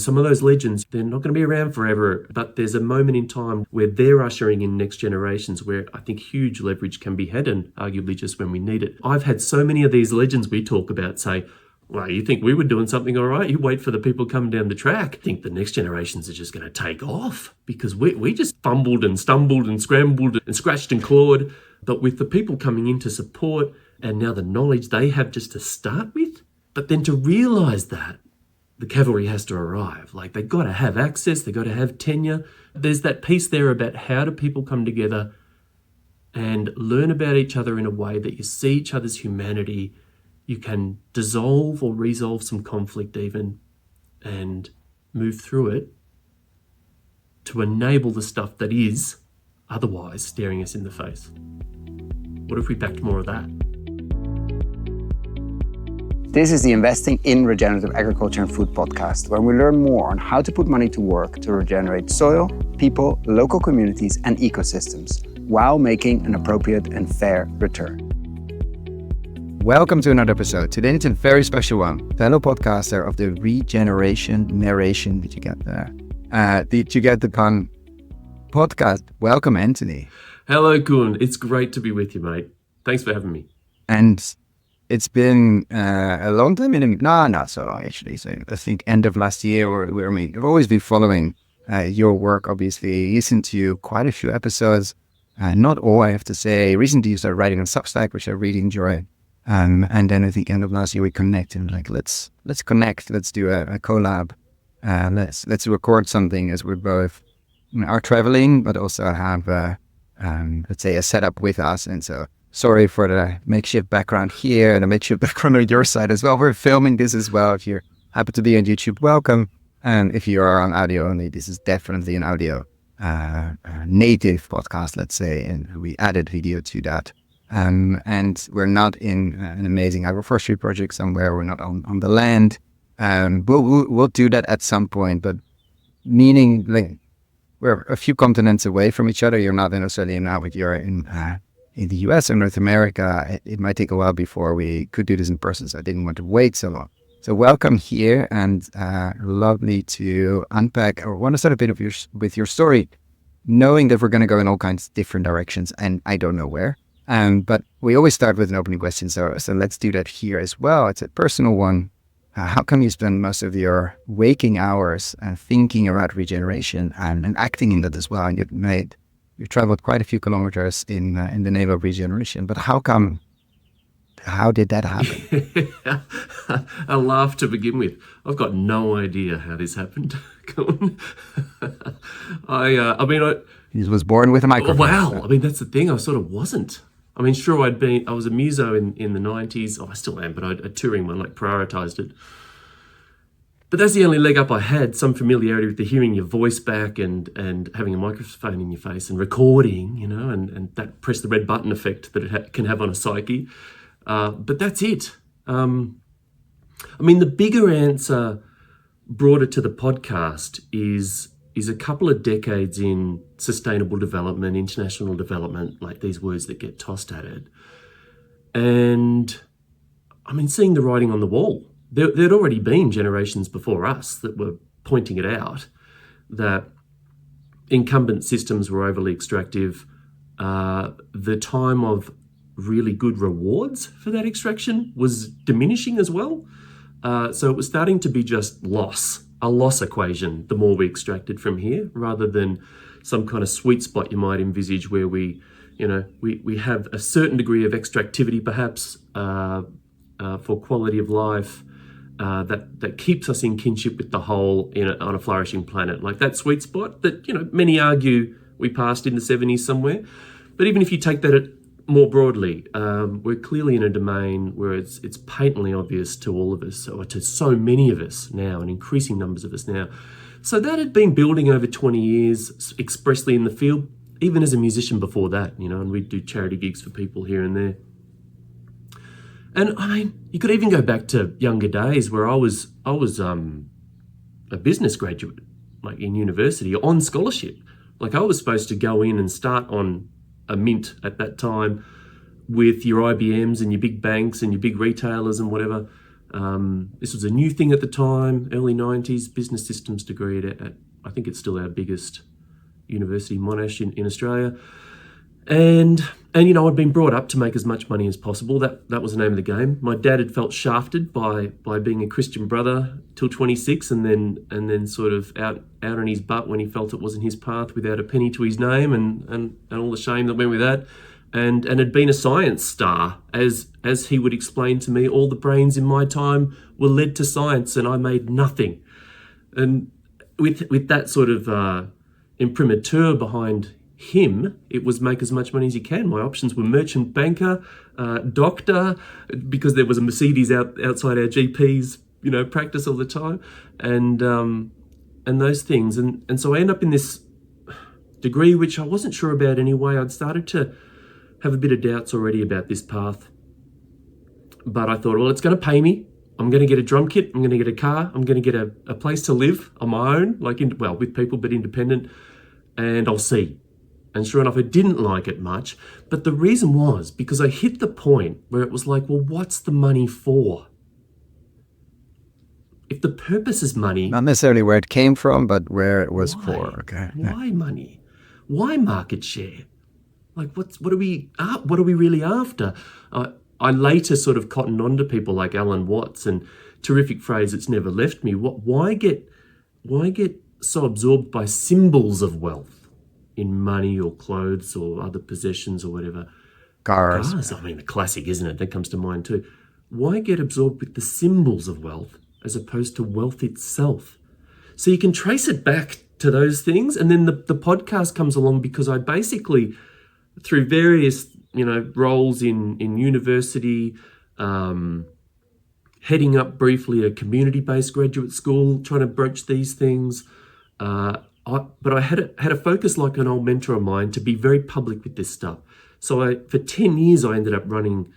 Some of those legends, they're not going to be around forever, but there's a moment in time where they're ushering in next generations where I think huge leverage can be had, and arguably just when we need it. I've had so many of these legends we talk about say, well, you think we were doing something all right? You wait for the people coming down the track. I think the next generations are just going to take off because we just fumbled and stumbled and scrambled and scratched and clawed. But with the people coming in to support and now the knowledge they have just to start with, but then to realise that, the cavalry has to arrive. Like, they've got to have access, they've got to have tenure. There's that piece there about how do people come together and learn about each other in a way that you see each other's humanity, you can dissolve or resolve some conflict even, and move through it to enable the stuff that is otherwise staring us in the face. What if we backed more of that? This is the Investing in Regenerative Agriculture and Food podcast, where we learn more on how to put money to work to regenerate soil, people, local communities, and ecosystems, while making an appropriate and fair return. Welcome to another episode. Today it's a very special one. Fellow podcaster of the Regeneration narration. Did you get there? Did you get the pun? Podcast. Welcome, Anthony. Hello, Kuhn. It's great to be with you, mate. Thanks for having me. And it's been a long time, not so long actually. So I think end of last year, I've always been following your work, obviously. Listened to quite a few episodes. Not all, I have to say. Recently you started writing on Substack, which I really enjoy. And then I think end of last year we connected, like, let's connect, let's do a collab. Let's record something as we both are traveling, but also have, let's say, a setup with us. And so sorry for the makeshift background here and the makeshift background on your side as well. We're filming this as well. If you happen to be on YouTube, welcome. And if you are on audio only, this is definitely an audio native podcast, let's say, and we added video to that. And we're not in an amazing agroforestry project somewhere. We're not on the land. We'll do that at some point, but meaning, like, we're a few continents away from each other. You're not in Australia now, but you're in the US or North America. It might take a while before we could do this in person, so I didn't want to wait so long. So welcome here, and lovely to unpack, or want to start a bit with your story, knowing that we're going to go in all kinds of different directions, and I don't know where. But we always start with an opening question, so let's do that here as well. It's a personal one. How come you spend most of your waking hours thinking about regeneration and acting in that as well? And you traveled quite a few kilometers in the name of regeneration. But how did that happen? A laugh to begin with. I've got no idea how this happened. I was born with a microphone. Wow. So. I mean, that's the thing. I sort of wasn't. I mean, sure, I was a muso in the 90s. Oh, I still am, but a touring one, like, prioritised it. But that's the only leg up I had, some familiarity with the hearing your voice back and having a microphone in your face and recording, and that press the red button effect that it can have on a psyche. But that's it. I mean, the bigger answer broader to the podcast is a couple of decades in sustainable development, international development, like these words that get tossed at it. And I mean, seeing the writing on the wall. There'd already been generations before us that were pointing it out, that incumbent systems were overly extractive. The time of really good rewards for that extraction was diminishing as well. So it was starting to be just a loss equation, the more we extracted from here, rather than some kind of sweet spot you might envisage where we have a certain degree of extractivity perhaps for quality of life that keeps us in kinship with the whole on a flourishing planet. Like that sweet spot that, many argue we passed in the 70s somewhere. But even if you take that more broadly, we're clearly in a domain where it's patently obvious to all of us, or to so many of us now, and increasing numbers of us now. So that had been building over 20 years expressly in the field, even as a musician before that, and we'd do charity gigs for people here and there. And I mean, you could even go back to younger days where I was a business graduate, like in university, on scholarship. Like I was supposed to go in and start on a mint at that time with your IBMs and your big banks and your big retailers and whatever. This was a new thing at the time, early 90s, business systems degree at I think it's still our biggest university, Monash in Australia. And I'd been brought up to make as much money as possible. That was the name of the game. My dad had felt shafted by being a Christian brother till 26, and then sort of out on his butt when he felt it wasn't his path, without a penny to his name, and all the shame that went with that. And had been a science star, as he would explain to me. All the brains in my time were led to science, and I made nothing. And with that sort of imprimatur behind him, it was make as much money as you can. My options were merchant banker, doctor, because there was a Mercedes outside our GP's practice all the time, and those things. And so I end up in this degree which I wasn't sure about anyway. I'd started to have a bit of doubts already about this path, but I thought, well, it's going to pay me. I'm going to get a drum kit. I'm going to get a car. I'm going to get a place to live on my own, with people, but independent, and I'll see. And sure enough, I didn't like it much. But the reason was because I hit the point where it was like, well, what's the money for? If the purpose is money... Not necessarily where it came from, but where it was why? for. Okay. Why money? Why market share? Like, what are we really after? I later sort of cottoned on to people like Alan Watts, and terrific phrase that's never left me. Why get so absorbed by symbols of wealth? In money or clothes or other possessions or whatever. Cars, I mean, the classic, isn't it? That comes to mind too. Why get absorbed with the symbols of wealth as opposed to wealth itself? So you can trace it back to those things. And then the podcast comes along because I basically, through various, roles in university, heading up briefly a community-based graduate school, trying to broach these things, but I had a focus, like an old mentor of mine, to be very public with this stuff. So for 10 years, I ended up running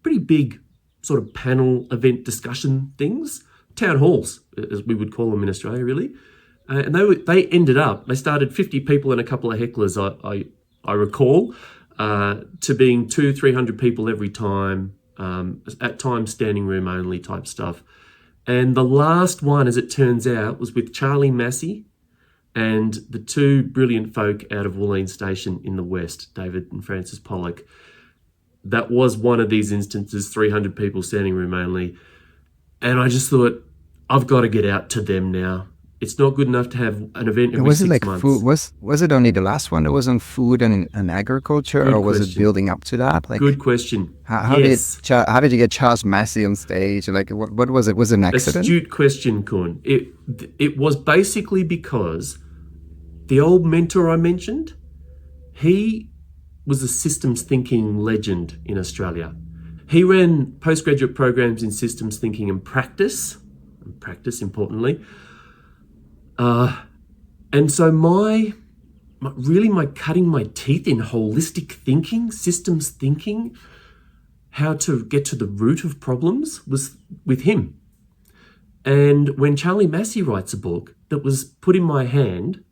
pretty big sort of panel event discussion things, town halls, as we would call them in Australia, really. And they started 50 people and a couple of hecklers, I recall, to being 200-300 people every time, at times standing room only type stuff. And the last one, as it turns out, was with Charlie Massey and the two brilliant folk out of Woolleen Station in the West, David and Francis Pollock. That was one of these instances, 300 people standing room only. And I just thought, I've got to get out to them now. It's not good enough to have an event every 6 months. Food? Was it only the last one that was on food and agriculture, Good or was question. it building up to that? Good question. How Yes. did you get Charles Massey on stage? Like, what was it? Was it an accident? Astute question, Kun. It was basically because the old mentor I mentioned, he was a systems thinking legend in Australia. He ran postgraduate programs in systems thinking and practice importantly. And so my cutting my teeth in holistic thinking, systems thinking, how to get to the root of problems was with him. And when Charlie Massey writes a book that was put in my hand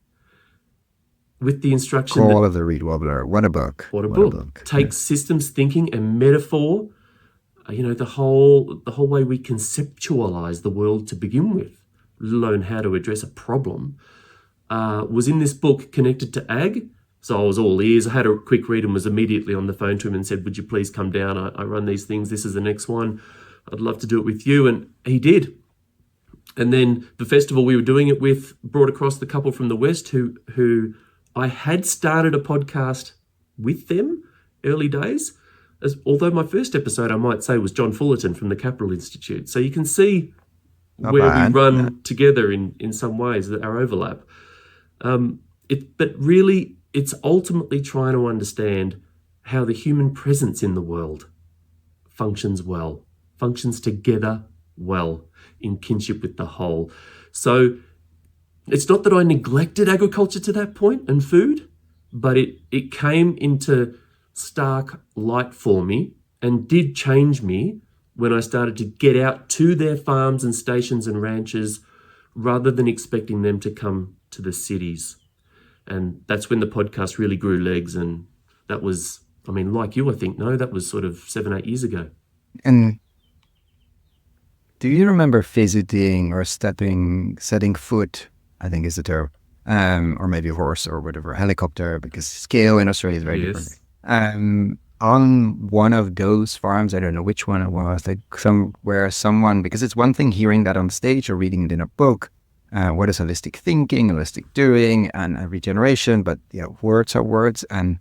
with the instruction Call of the Reed Wobbler. What a book. What a book. Takes systems thinking and metaphor, the whole way we conceptualize the world to begin with, let alone how to address a problem, was in this book connected to ag. So I was all ears. I had a quick read and was immediately on the phone to him and said, would you please come down? I run these things. This is the next one. I'd love to do it with you. And he did. And then the festival we were doing it with brought across the couple from the West who I had started a podcast with them early days. Although my first episode, I might say, was John Fullerton from the Capital Institute. So you can see where we run together in some ways, that our overlap. But really, it's ultimately trying to understand how the human presence in the world functions together well, in kinship with the whole. So it's not that I neglected agriculture to that point and food, but it came into stark light for me and did change me when I started to get out to their farms and stations and ranches rather than expecting them to come to the cities. And that's when the podcast really grew legs. And that was, like you, I think, that was sort of 7-8 years ago. And do you remember visiting or setting foot, I think is the term, or maybe a horse or whatever, helicopter, because scale in Australia is very different. Yes. On one of those farms, I don't know which one it was, like somewhere someone, because it's one thing hearing that on stage or reading it in a book, what is holistic thinking, holistic doing, and regeneration, but words are words, and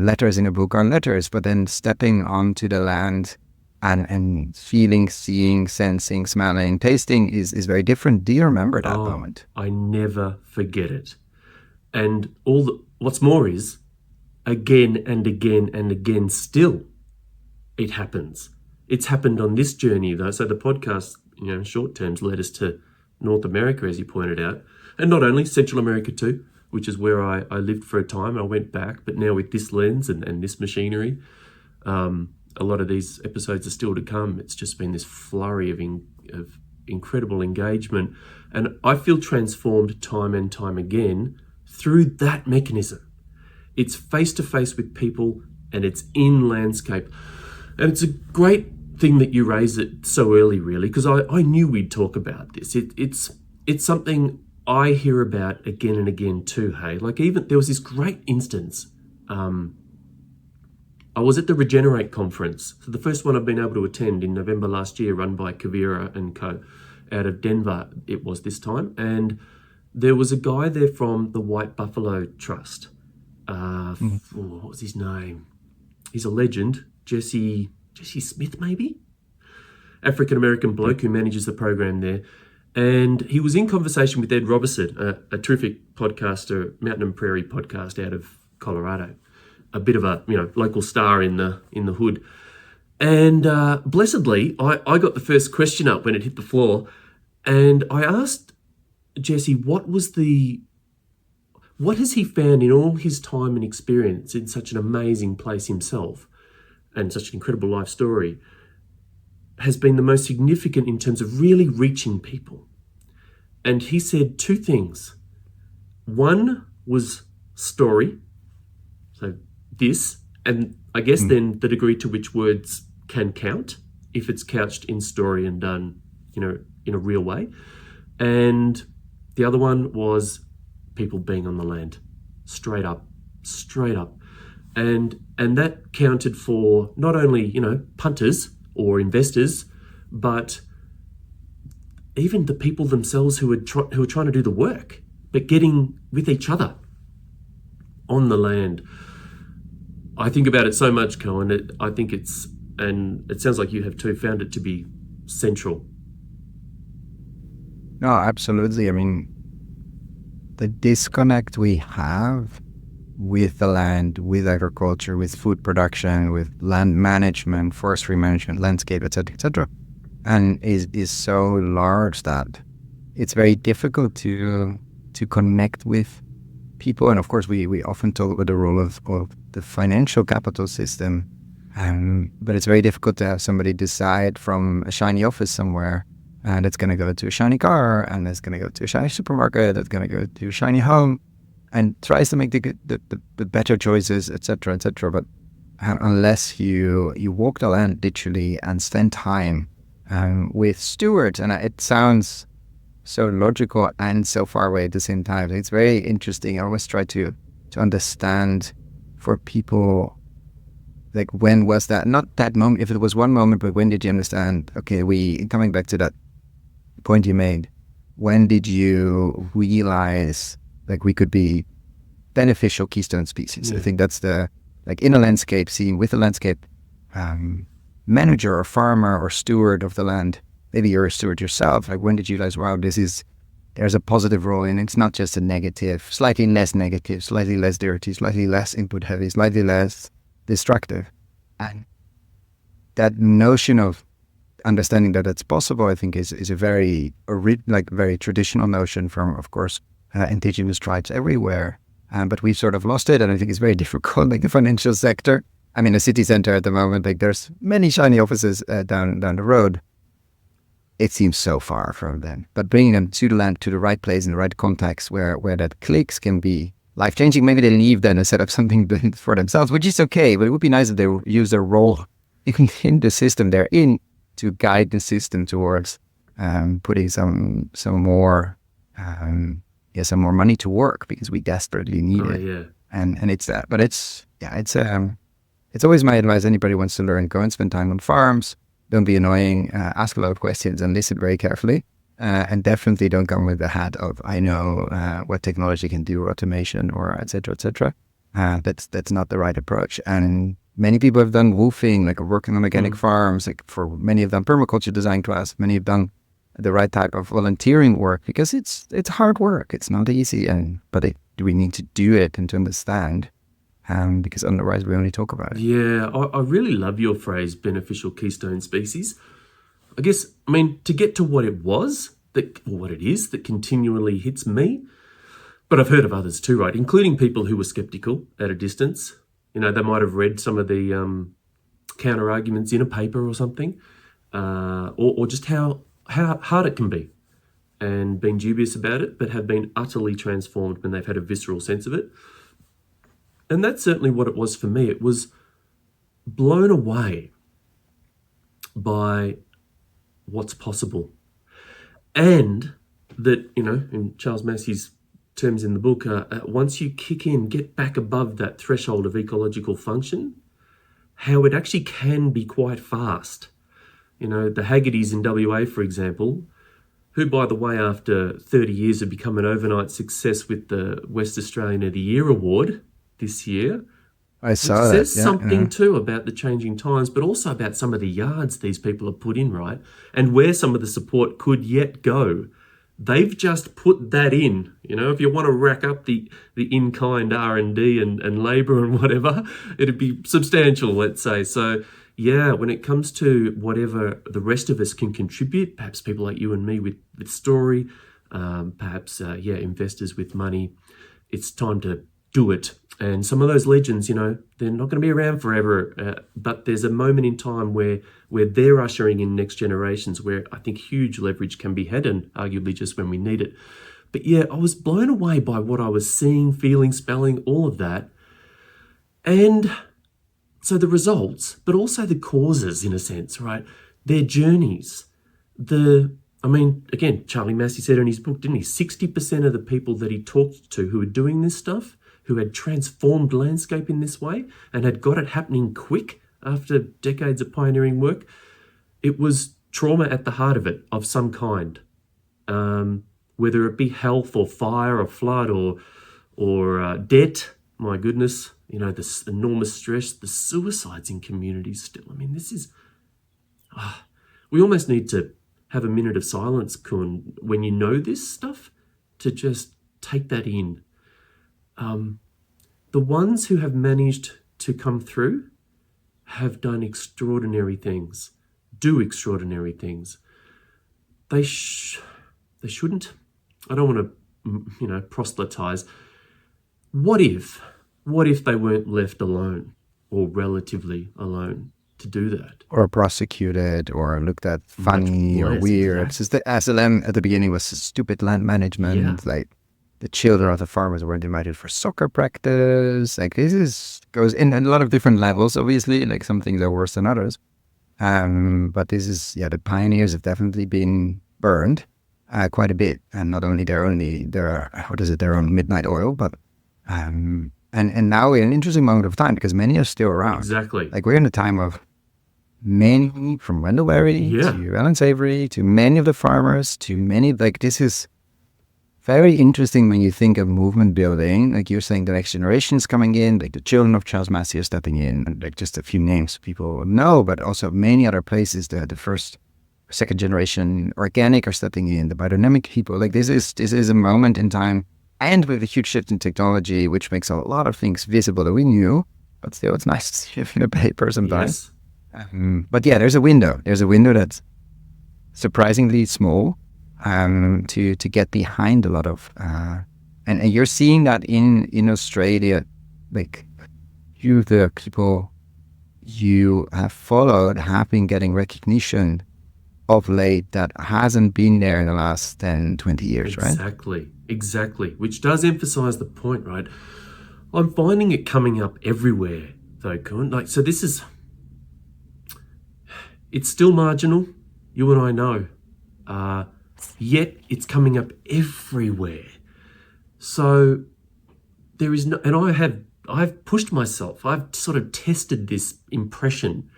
letters in a book are letters, but then stepping onto the land and feeling, seeing, sensing, smelling, tasting is very different. Do you remember that moment? I never forget it. And what's more is, again and again and again, still, it happens. It's happened on this journey, though. So the podcast, in short terms, led us to North America, as you pointed out, and not only Central America too, which is where I lived for a time. I went back, but now with this lens and this machinery, a lot of these episodes are still to come. It's just been this flurry of incredible engagement, and I feel transformed time and time again through that mechanism. It's face-to-face with people, and it's in landscape. And it's a great thing that you raise it so early, really, because I knew we'd talk about this. It's something I hear about again and again too, hey? Like, even there was this great instance. I was at the Regenerate conference, so the first one I've been able to attend in November last year, run by Kavira and co. out of Denver, it was this time. And there was a guy there from the White Buffalo Trust. What was his name? He's a legend. Jesse Smith, maybe? African-American bloke who manages the program there. And he was in conversation with Ed Robertson, a terrific podcaster, Mountain and Prairie podcast out of Colorado. A bit of a local star in the hood. And blessedly, I got the first question up when it hit the floor. And I asked Jesse, what has he found in all his time and experience in such an amazing place himself, and such an incredible life story, has been the most significant in terms of really reaching people? And he said two things. One was story, so this, and I guess then the degree to which words can count, if it's couched in story and done, in a real way. And the other one was people being on the land, straight up. And that counted for not only, punters or investors, but even the people themselves who are trying to do the work, but getting with each other on the land. I think about it so much, Cohen. And it sounds like you have too, found it to be central. No, absolutely. I mean, the disconnect we have with the land, with agriculture, with food production, with land management, forestry management, landscape, etc., and is so large that it's very difficult to connect with people. And of course, we often talk about the role of the financial capital system, but it's very difficult to have somebody decide from a shiny office somewhere, and it's going to go to a shiny car, and it's going to go to a shiny supermarket, that's going to go to a shiny home, and tries to make the better choices, etc., etc. But unless you walk the land literally and spend time with stewards, and it sounds so logical and so far away at the same time. It's very interesting. I always try to understand for people, like, when was that? Not that moment, if it was one moment, but when did you understand, okay, coming back to that point you made, when did you realize, like, we could be beneficial keystone species? Yeah. I think that's in a landscape, seeing with a landscape manager or farmer or steward of the land. Maybe you're a steward yourself. Like, when did you realize, wow, there's a positive role in it. It's not just a negative, slightly less negative, slightly less dirty, slightly less input heavy, slightly less destructive. And that notion of understanding that it's possible, I think, is a very traditional notion from, of course, indigenous tribes everywhere. But we've sort of lost it, and I think it's very difficult, like the financial sector. I'm in a city center at the moment. Like, there's many shiny offices down the road. It seems so far from them. But bringing them to the land, to the right place, in the right context, where that clicks can be life-changing. Maybe they leave then and set up something for themselves, which is okay. But it would be nice if they use their role in the system they're in to guide the system towards putting some more some more money to work, because we desperately need it. Yeah. And it's that. But it's always my advice. Anybody wants to learn, go and spend time on farms. Don't be annoying. Ask a lot of questions and listen very carefully. And definitely don't come with the hat of, I know what technology can do, or automation, or et cetera, et cetera. That's not the right approach. And many people have done woofing, like working on organic farms. Like for many have done permaculture design class. Many have done the right type of volunteering work, because it's hard work. It's not easy, but we need to do it and to understand, because otherwise we only talk about it. Yeah, I really love your phrase, beneficial keystone species. I guess, I mean, to get to what it was, what it is that continually hits me, but I've heard of others too, right? Including people who were skeptical at a distance. You know, they might have read some of the counter arguments in a paper or something, or just how hard it can be, and been dubious about it, but have been utterly transformed when they've had a visceral sense of it. And that's certainly what it was for me. It was blown away by what's possible. And that, you know, in Charles Massey's terms in the book, once you kick in, get back above that threshold of ecological function, how it actually can be quite fast. You know, the Haggertys in WA, for example, who, by the way, after 30 years have become an overnight success with the West Australian of the Year award this year. I saw that. It says yeah, something too about the changing times, but also about some of the yards these people have put in, right? And where some of the support could yet go. They've just put that in. You know, if you want to rack up the in-kind R&D and labour and whatever, it'd be substantial, let's say. So, yeah, when it comes to whatever the rest of us can contribute, perhaps people like you and me with story, perhaps, investors with money, it's time to do it. And some of those legends, you know, they're not going to be around forever, but there's a moment in time where they're ushering in next generations, where I think huge leverage can be had, and arguably just when we need it. But yeah, I was blown away by what I was seeing, feeling, spelling, all of that. And so the results, but also the causes, in a sense, right? Their journeys. Again, Charlie Massey said in his book, didn't he? 60% of the people that he talked to who were doing this stuff, who had transformed landscape in this way and had got it happening quick after decades of pioneering work, it was trauma at the heart of it, of some kind. Whether it be health or fire or flood or debt, my goodness, you know, this enormous stress, the suicides in communities still. I mean, this is... we almost need to have a minute of silence, Kun, when you know this stuff, to just take that in. The ones who have managed to come through have done extraordinary things, do extraordinary things. They shouldn't. I don't want to, proselytize. What if they weren't left alone, or relatively alone, to do that? Or prosecuted, or looked at funny or weird. Exactly. The SLM at the beginning was stupid land management, like the children of the farmers weren't invited for soccer practice. Like goes in a lot of different levels, obviously, like some things are worse than others. But this is, the pioneers have definitely been burned quite a bit. And not only their own midnight oil, but and now we're in an interesting moment of time, because many are still around. Exactly. Like we're in a time of many, from Wendell Berry to Alan Savory to many of the farmers to many, like this is very interesting when you think of movement building. Like you're saying, the next generation is coming in, like the children of Charles Massey are stepping in, and like just a few names people know, but also many other places, the first, second generation organic are stepping in, the biodynamic people. Like this is a moment in time, and with a huge shift in technology, which makes a lot of things visible that we knew, but still it's nice to see it in a paper sometimes. Yes. But yeah, there's a window that's surprisingly small, to get behind a lot of, and you're seeing that in Australia, like the people you have followed have been getting recognition of late that hasn't been there in the last 10, 20 years, right? Exactly. Which does emphasize the point, right? I'm finding it coming up everywhere, though, Kun. Like, so this is, It's still marginal, you and I know. Yet it's coming up everywhere. So there is no, and I've pushed myself. I've sort of tested this impression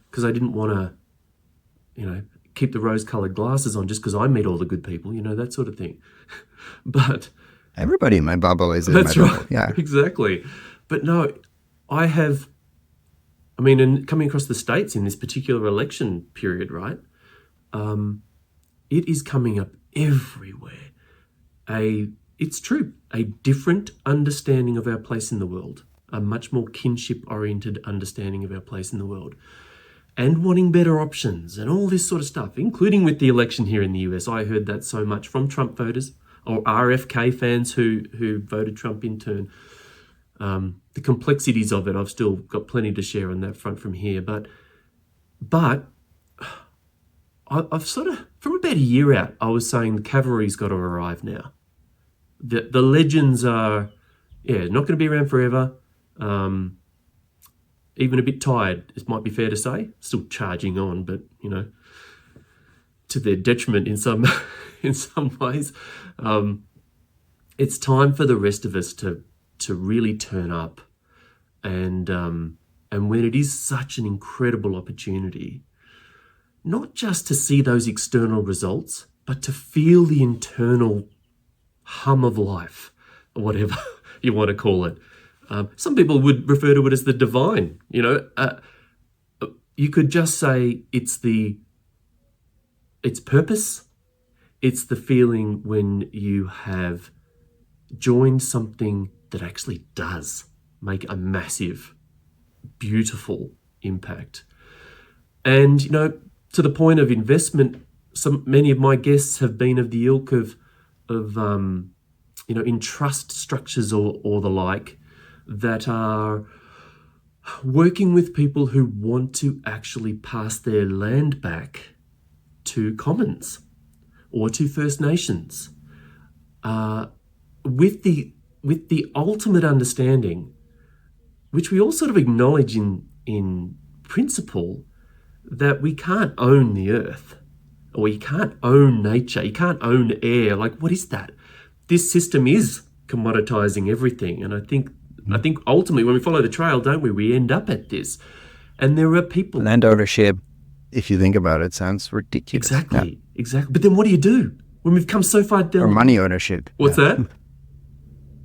because I didn't want to, keep the rose-colored glasses on just because I meet all the good people, that sort of thing. But everybody in my bubble is in my that's bubble. right. Yeah, Exactly. But no, and coming across the States in this particular election period, right? It is coming up everywhere. It's true, a different understanding of our place in the world, a much more kinship-oriented understanding of our place in the world, and wanting better options and all this sort of stuff, including with the election here in the US. I heard that so much from Trump voters or RFK fans who voted Trump in turn. The complexities of it, I've still got plenty to share on that front from here. But I've sort of, from about a year out, I was saying the cavalry's got to arrive now. The legends are, not going to be around forever. Even a bit tired, it might be fair to say. Still charging on, but, to their detriment in some in some ways. It's time for the rest of us to really turn up. And when it is such an incredible opportunity, not just to see those external results, but to feel the internal hum of life, or whatever you want to call it. Some people would refer to it as the divine. You could just say it's purpose. It's the feeling when you have joined something that actually does make a massive, beautiful impact. And, to the point of investment, many of my guests have been of the ilk of in trust structures or the like, that are working with people who want to actually pass their land back to commons or to First Nations, with the ultimate understanding, which we all sort of acknowledge in principle, that we can't own the earth, or you can't own nature, you can't own air. Like, what is that? This system is commoditizing everything. And I think ultimately when we follow the trail, don't we? We end up at this. And there are people... Land ownership, if you think about it, sounds ridiculous. Exactly. But then what do you do when we've come so far down? Or money ownership. What's that?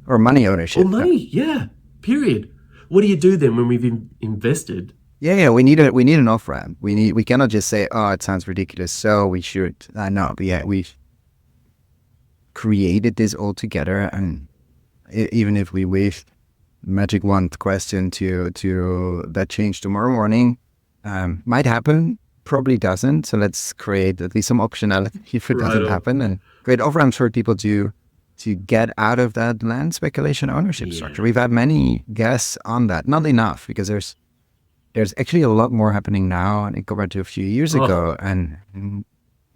Or money ownership. Or money, period. What do you do then when we've invested? Yeah, we need an off-ramp. We cannot just say, oh, it sounds ridiculous, so we should. No, but yeah, we've created this all together, and even if we wave magic wand question to that change tomorrow morning, might happen, probably doesn't. So let's create at least some optionality if it doesn't happen, and create off-ramps for people to get out of that land speculation ownership structure. We've had many guests on that, not enough, because there's actually a lot more happening now compared to a few years ago,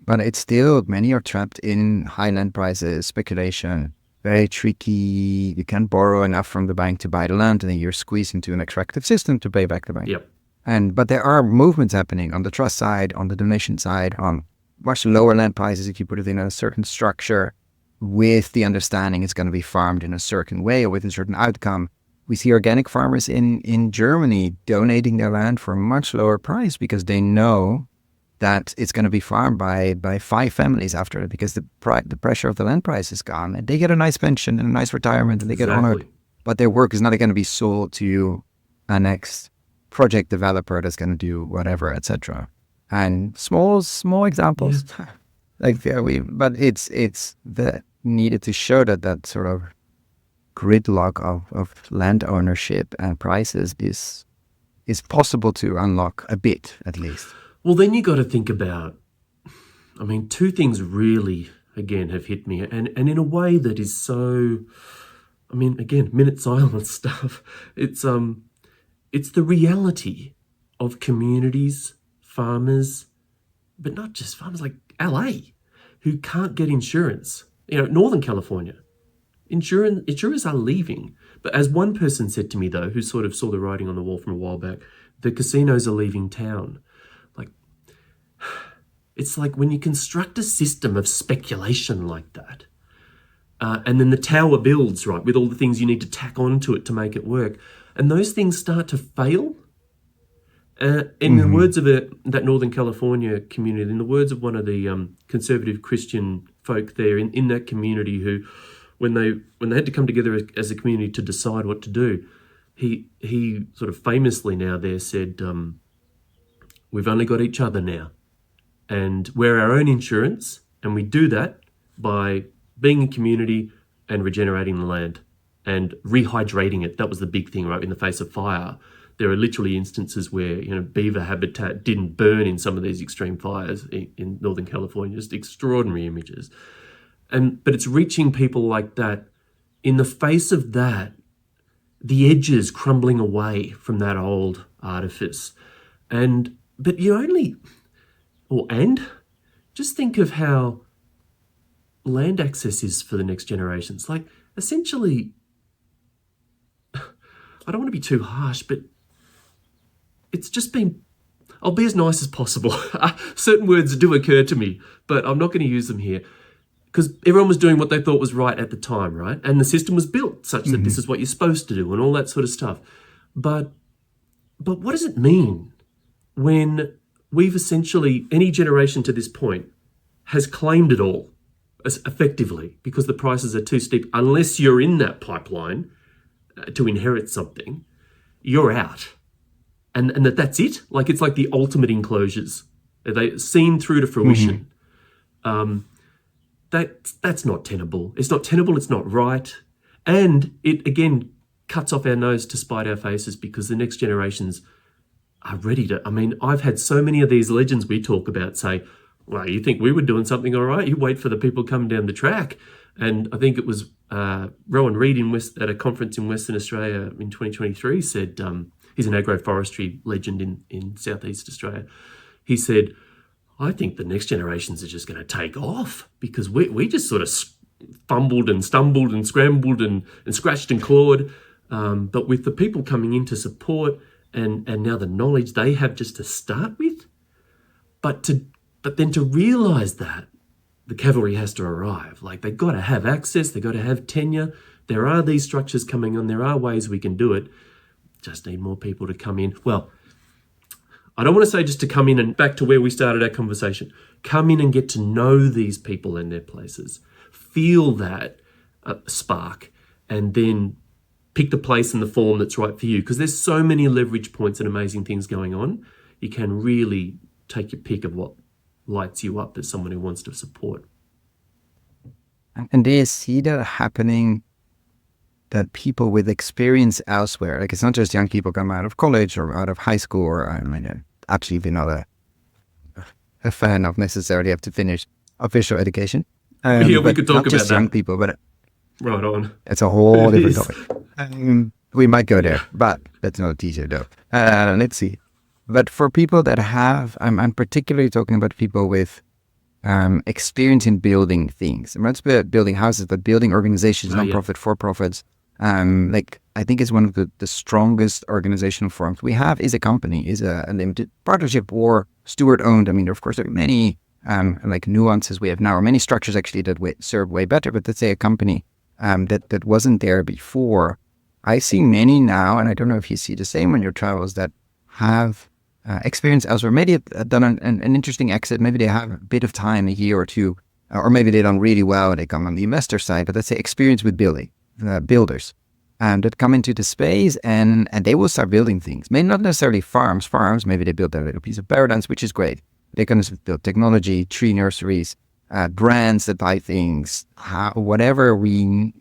but it's still, many are trapped in high land prices, speculation, very tricky. You can't borrow enough from the bank to buy the land, and then you're squeezed into an extractive system to pay back the bank. But there are movements happening on the trust side, on the donation side, on much lower land prices if you put it in a certain structure, with the understanding it's going to be farmed in a certain way or with a certain outcome. We see organic farmers in Germany donating their land for a much lower price because they know that it's going to be farmed by 5 families after it, because the pressure of the land price is gone, and they get a nice pension and a nice retirement, and they get honored. But their work is not going to be sold to a next project developer that's going to do whatever, etc. And small examples, but it's that needed to show that sort of gridlock of land ownership and prices is possible to unlock a bit, at least. Well, then you got to think about, 2 things really, again, have hit me, and in a way that is so, again, minute silence stuff. It's the reality of communities, farmers, but not just farmers, like LA, who can't get insurance. Northern California, insurers are leaving. But as one person said to me, though, who sort of saw the writing on the wall from a while back, the casinos are leaving town. Like, It's like when you construct a system of speculation like that, and then the tower builds, right, with all the things you need to tack onto it to make it work, and those things start to fail. In the words of that Northern California community, in the words of one of the conservative Christian folk there in that community, who, when they had to come together as a community to decide what to do, he sort of famously now there said, we've only got each other now, and we're our own insurance, and we do that by being a community and regenerating the land and rehydrating it. That was the big thing, right? In the face of fire, there are literally instances where, beaver habitat didn't burn in some of these extreme fires in Northern California. Just extraordinary images. But it's reaching people like that. In the face of that, the edges crumbling away from that old artifice. But just think of how land access is for the next generations. Like, essentially, I don't want to be too harsh, but it's just been, I'll be as nice as possible. Certain words do occur to me, but I'm not going to use them here, because everyone was doing what they thought was right at the time, right? And the system was built such that this is what you're supposed to do and all that sort of stuff. But what does it mean when we've essentially, any generation to this point has claimed it all as effectively because the prices are too steep? Unless you're in that pipeline to inherit something, you're out. And that's it. Like, it's like the ultimate enclosures. They seen through to fruition. That's not tenable. It's not tenable. It's not right. And it, again, cuts off our nose to spite our faces, because the next generations are ready to. I mean, I've had so many of these legends we talk about say, well, you think we were doing something all right? You wait for the people coming down the track. And I think it was Rowan Reid at a conference in Western Australia in 2023 said, he's an agroforestry legend in Southeast Australia. He said, I think the next generations are just going to take off, because we just sort of fumbled and stumbled and scrambled and scratched and clawed. But with the people coming in to support and now the knowledge they have just to start with, but then to realise that the cavalry has to arrive. Like, they've got to have access, they've got to have tenure. There are these structures coming on, there are ways we can do it. Just need more people to come in. Well, I don't want to say just to come in and back to where we started our conversation. Come in and get to know these people and their places. Feel that spark, and then pick the place and the form that's right for you. Because there's so many leverage points and amazing things going on. You can really take your pick of what lights you up as someone who wants to support. And do you see that happening, that people with experience elsewhere, like, it's not just young people come out of college or out of high school, or actually been not a fan of necessarily have to finish official education. Yeah, we could talk not about just that. young people, but Right on. it's a whole different topic. We might go there, but that's not a teaser though. Let's see. But for people that have, I'm particularly talking about people with experience in building things. I'm not about building houses, but building organizations, non-profit, for-profits. I think it's one of the strongest organizational forms we have is a company, is a limited partnership or steward-owned. I mean, of course, there are many nuances we have now, or many structures actually that serve way better. But let's say a company that wasn't there before. I see many now, and I don't know if you see the same on your travels, that have experience elsewhere. Maybe have done an interesting exit. Maybe they have a bit of time, a year or two, or maybe they've done really well and they come on the investor side. But let's say experience with builders that come into the space and they will start building things. Maybe not necessarily farms. Maybe they build their little piece of paradise, which is great. They're going to build technology, tree nurseries, brands that buy things, whatever we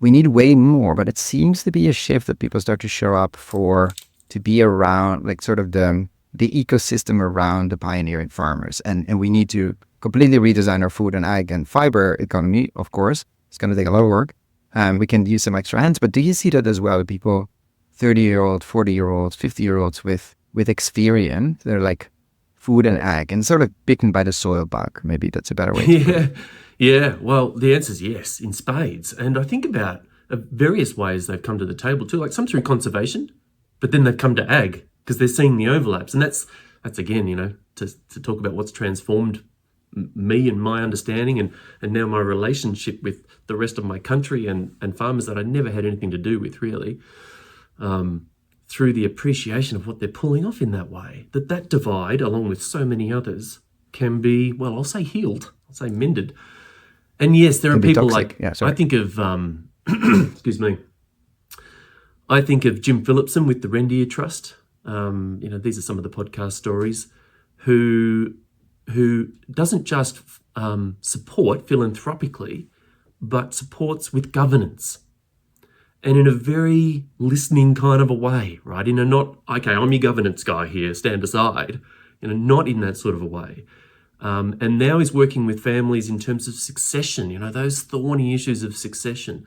need way more. But it seems to be a shift that people start to show up to be around, like, sort of the ecosystem around the pioneering farmers. And we need to completely redesign our food and ag and fiber economy, of course. It's going to take a lot of work. We can use some extra hands. But do you see that as well with people, 30-year-olds, 40-year-olds, 50-year-olds with experience? They're like food and ag and sort of bitten by the soil bug. Maybe that's a better way to put it. Yeah. Well, the answer is yes, in spades. And I think about various ways they've come to the table too, like some through conservation, but then they've come to ag because they're seeing the overlaps. And that's again, to talk about what's transformed me and my understanding and now my relationship with the rest of my country and farmers that I never had anything to do with, really, through the appreciation of what they're pulling off in that way. That divide, along with so many others, can be, well, I'll say healed, I'll say mended. And yes, there are people like, I think of, excuse me, I think of Jim Phillipson with the Reindeer Trust. These are some of the podcast stories, who doesn't just support philanthropically, but supports with governance. And in a very listening kind of a way, right? In a not, okay, I'm your governance guy here, stand aside. Not in that sort of a way. And now he's working with families in terms of succession, those thorny issues of succession,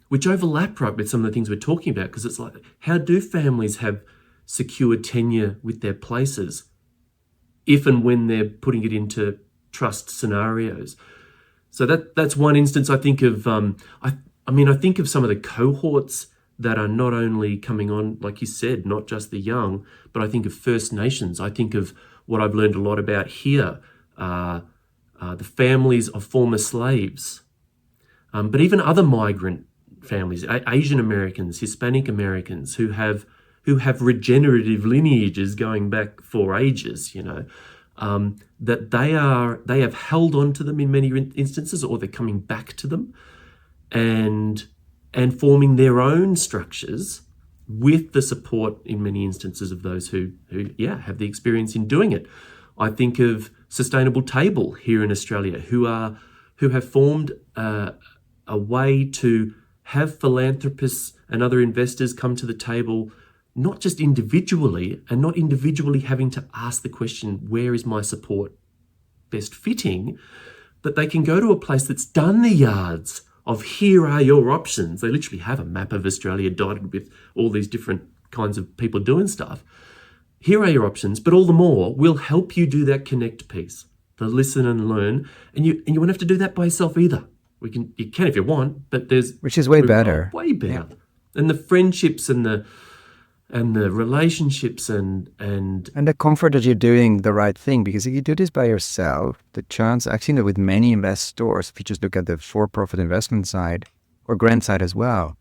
which overlap right with some of the things we're talking about, because it's like, how do families have secure tenure with their places if and when they're putting it into trust scenarios? So that's one instance I think of. I think of some of the cohorts that are not only coming on, like you said, not just the young, but I think of First Nations. I think of what I've learned a lot about here, the families of former slaves, but even other migrant families, Asian Americans, Hispanic Americans, who have regenerative lineages going back for ages, that they have held on to them in many instances, or they're coming back to them and forming their own structures with the support in many instances of those who have the experience in doing it. I think of Sustainable Table here in Australia, who have formed a way to have philanthropists and other investors come to the table, not just individually, and not individually having to ask the question, where is my support best fitting, but they can go to a place that's done the yards of, here are your options. They literally have a map of Australia dotted with all these different kinds of people doing stuff. Here are your options, but all the more, we'll help you do that connect piece, the listen and learn, and you won't have to do that by yourself either. You can if you want, but which is way better. Way better. Yeah. And the friendships and the relationships and the comfort that you're doing the right thing, because if you do this by yourself, the chance, actually, with many investors, if you just look at the for-profit investment side or grant side as well,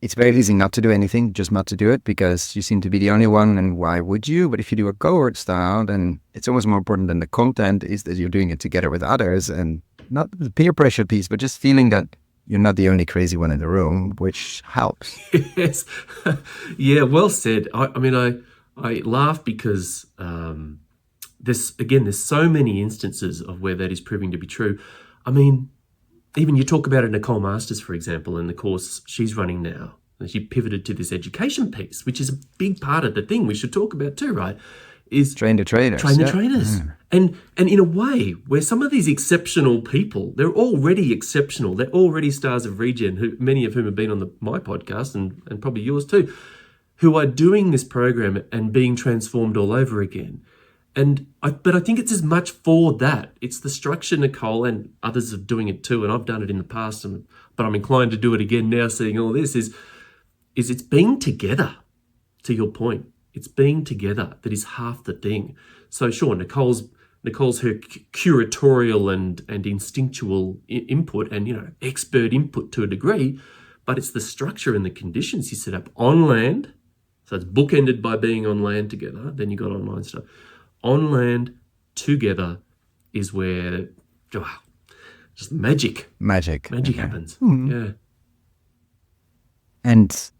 it's very easy not to do anything, just not to do it, because you seem to be the only one, and why would you? But if you do a cohort style, then it's almost more important than the content is that you're doing it together with others, and not the peer pressure piece, but just feeling that you're not the only crazy one in the room, which helps. Yes. Yeah, well said. I laugh because there's so many instances of where that is proving to be true. Even you talk about Nicole Masters, for example, and the course she's running now. She pivoted to this education piece, which is a big part of the thing we should talk about too, right? Is train the trainers. Train the trainers. Mm. And in a way, where some of these exceptional people, they're already exceptional. They're already stars of Regen, many of whom have been on my podcast and probably yours too, who are doing this program and being transformed all over again. But I think it's as much for that. It's the structure, Nicole, and others are doing it too, and I've done it in the past, but I'm inclined to do it again now, seeing all this, is it's being together, to your point. It's being together that is half the thing. So sure, Nicole's her curatorial and instinctual input and, expert input to a degree, but it's the structure and the conditions you set up on land. So it's bookended by being on land together. Then you got online stuff. On land together is where just magic happens. Mm-hmm. Yeah. And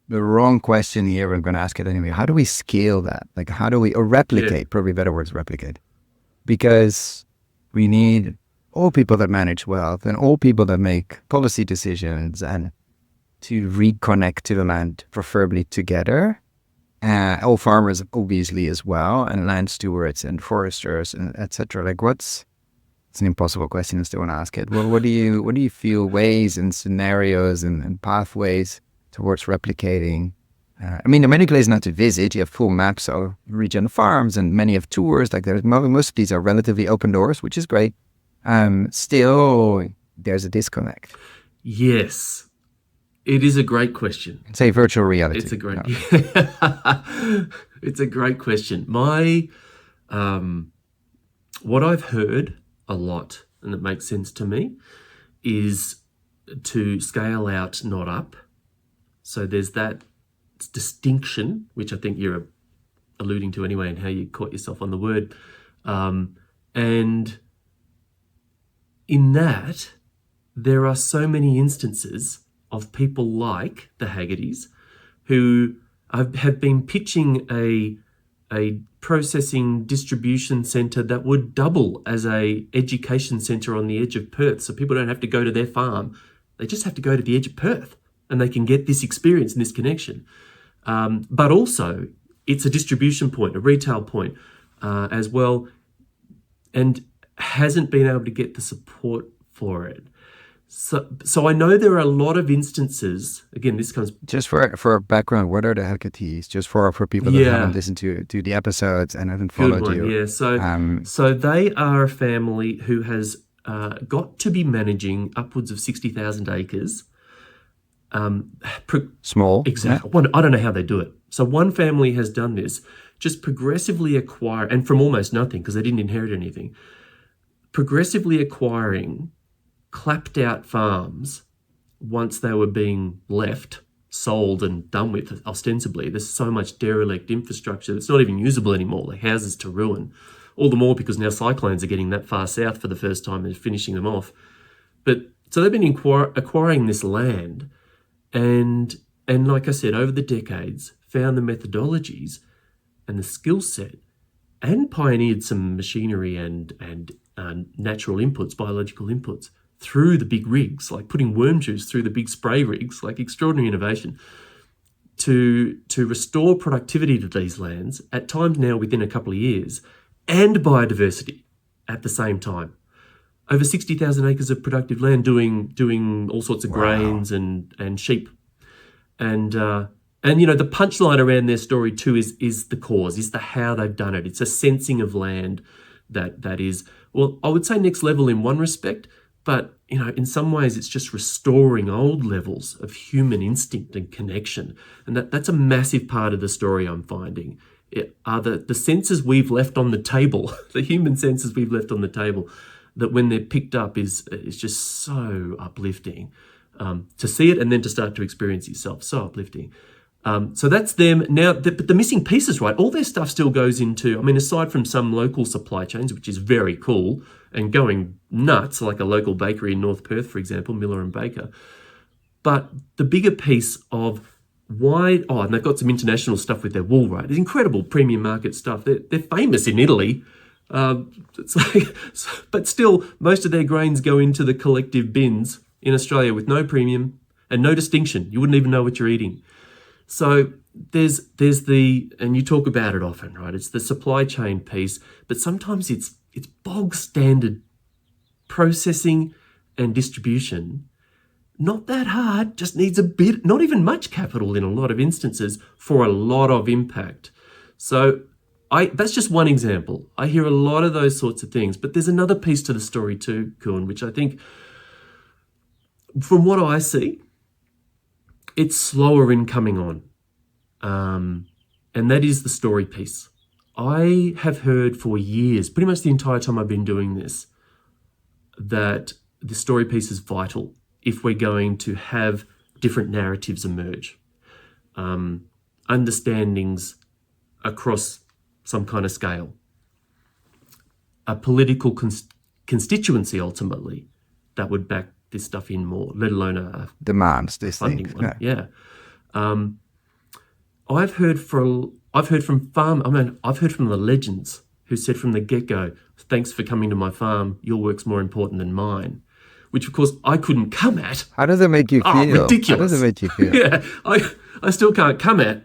the wrong question here, I'm going to ask it anyway. How do we scale that? Like, how do we, or replicate, probably better words, replicate. Because we need all people that manage wealth and all people that make policy decisions and to reconnect to the land, preferably together. All farmers, obviously, as well, and land stewards and foresters, and etc. Like, it's an impossible question. I still want to ask it. Well, what do you feel ways and scenarios and pathways towards replicating? In many places not to visit, you have full maps of region farms, and many have tours. Like, most of these are relatively open doors, which is great. Still, there's a disconnect. Yes. It is a great question. Say virtual reality. It's a great, No. it's a great question. What I've heard a lot, and it makes sense to me, is to scale out, not up. So there's that distinction, which I think you're alluding to anyway, and how you caught yourself on the word. And in that, there are so many instances of people like the Haggertys who have been pitching a processing distribution centre that would double as a education centre on the edge of Perth. So people don't have to go to their farm. They just have to go to the edge of Perth and they can get this experience and this connection. But also, it's a distribution point, a retail point as well, and hasn't been able to get the support for it. So I know there are a lot of instances, again, this comes... Just for background, what are the Haggertys? Just for people that haven't listened to the episodes and haven't followed you. Yeah, so they are a family who has got to be managing upwards of 60,000 acres. Small. Exactly. Well, I don't know how they do it. So one family has done this, just progressively acquire, and from almost nothing, because they didn't inherit anything, progressively acquiring clapped out farms once they were being left, sold and done with, ostensibly. There's so much derelict infrastructure that's not even usable anymore, like houses to ruin. All the more because now cyclones are getting that far south for the first time and finishing them off. But so they've been acquiring this land and like I said, over the decades, found the methodologies and the skill set and pioneered some machinery and natural inputs, biological inputs, through the big rigs, like putting worm juice through the big spray rigs, like extraordinary innovation, to restore productivity to these lands, at times now within a couple of years, and biodiversity at the same time. Over 60,000 acres of productive land doing all sorts of grains and sheep. And you know, the punchline around their story too is the cause, is the how they've done it. It's a sensing of land that is, well, I would say next level in one respect, but, you know, in some ways it's just restoring old levels of human instinct and connection. And that's a massive part of the story I'm finding. It are the senses we've left on the table, the human senses we've left on the table, that when they're picked up is just so uplifting. To see it and then to start to experience it yourself, so uplifting. So that's them. Now, but the missing pieces, right? All their stuff still goes into, I mean, aside from some local supply chains, which is very cool and going nuts, like a local bakery in North Perth, for example, Miller and Baker. But the bigger piece of why, and they've got some international stuff with their wool, right? It's incredible premium market stuff. They're famous in Italy. It's like, but still, most of their grains go into the collective bins in Australia with no premium and no distinction. You wouldn't even know what you're eating. So there's and you talk about it often, right? It's the supply chain piece, but sometimes it's bog standard processing and distribution. Not that hard, just needs a bit, not even much capital in a lot of instances for a lot of impact. So that's just one example. I hear a lot of those sorts of things, but there's another piece to the story too, Kuhn, which I think, from what I see, it's slower in coming on. And that is the story piece. I have heard for years, pretty much the entire time I've been doing this, that the story piece is vital if we're going to have different narratives emerge. Understandings across some kind of scale. A political constituency, ultimately, that would back this stuff in more, let alone a demands this funding thing. one. Yeah. I've heard from the legends who said from the get-go, thanks for coming to my farm, your work's more important than mine, which of course I couldn't come at. How does it make you feel? Ridiculous. How does it make you feel? Yeah, I still can't come at,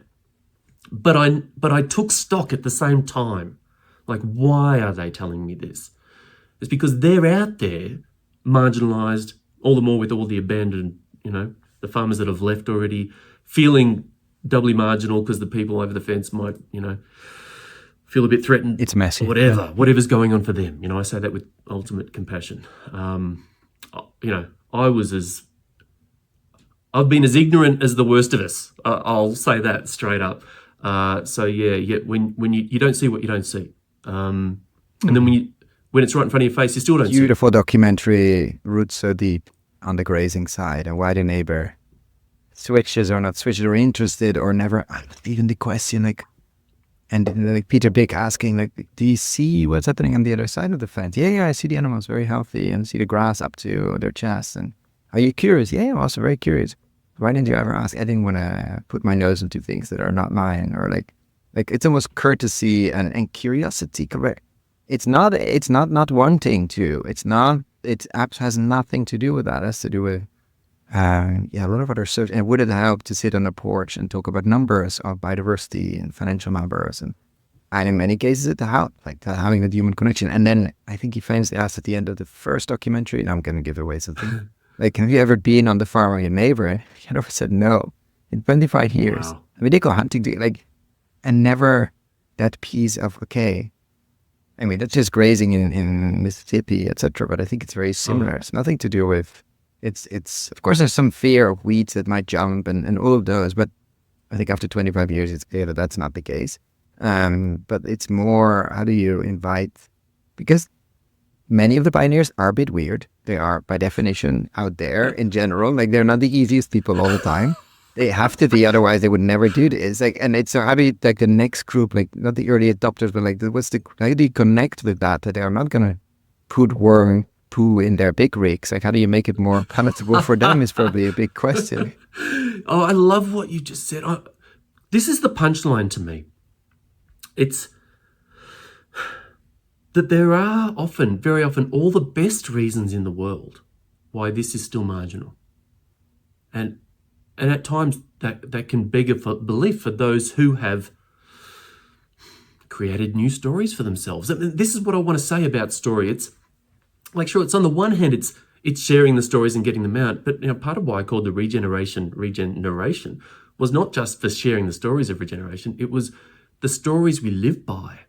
but I took stock at the same time. Like, why are they telling me this? It's because they're out there, marginalised, all the more with all the abandoned, the farmers that have left already, feeling doubly marginal because the people over the fence might, feel a bit threatened. It's messy. Whatever's going on for them. I say that with ultimate compassion. I I've been as ignorant as the worst of us. I'll say that straight up. So yeah. When you don't see what you don't see, and then when it's right in front of your face, you still don't see it. Beautiful documentary, Roots So Deep, on the grazing side, and why the neighbor switches or not switches, or interested or never. Even the question, like, and like Peter Big asking, like, do you see what's happening on the other side of the fence? Yeah, I see the animals very healthy and see the grass up to their chest. And are you curious? Yeah, I'm also very curious. Why didn't you ever ask? I didn't want to put my nose into things that are not mine, or like it's almost courtesy and curiosity. Correct. It's not wanting to. It has nothing to do with that. It has to do with a lot of other stuff. And would it help to sit on a porch and talk about numbers of biodiversity and financial numbers, and in many cases it helped, like having that human connection. And then I think he famously asked at the end of the first documentary, and I'm going to give away something, like, have you ever been on the farm with your neighbor? He never said no in 25 years. Wow. I mean, they go hunting and never that piece of, okay, I mean, that's just grazing in Mississippi, etc. But I think it's very similar. It's nothing to do with, it's of course there's some fear of weeds that might jump and all of those, but I think after 25 years it's clear that that's not the case. But it's more, how do you invite, because many of the pioneers are a bit weird. They are by definition out there in general. Like, they're not the easiest people all the time. They have to be, otherwise they would never do this. Like, and it's so how do you, like, the next group, like, not the early adopters, but like, how do you connect with that they are not gonna put worm poo in their big rigs? Like, how do you make it more palatable for them is probably a big question. Oh, I love what you just said. This is the punchline to me. It's that there are very often, all the best reasons in the world why this is still marginal. And at times that can beg a belief for those who have created new stories for themselves. I mean, this is what I want to say about story. It's like, sure, it's on the one hand, it's sharing the stories and getting them out, but part of why I called the regeneration was not just for sharing the stories of regeneration, it was the stories we live by.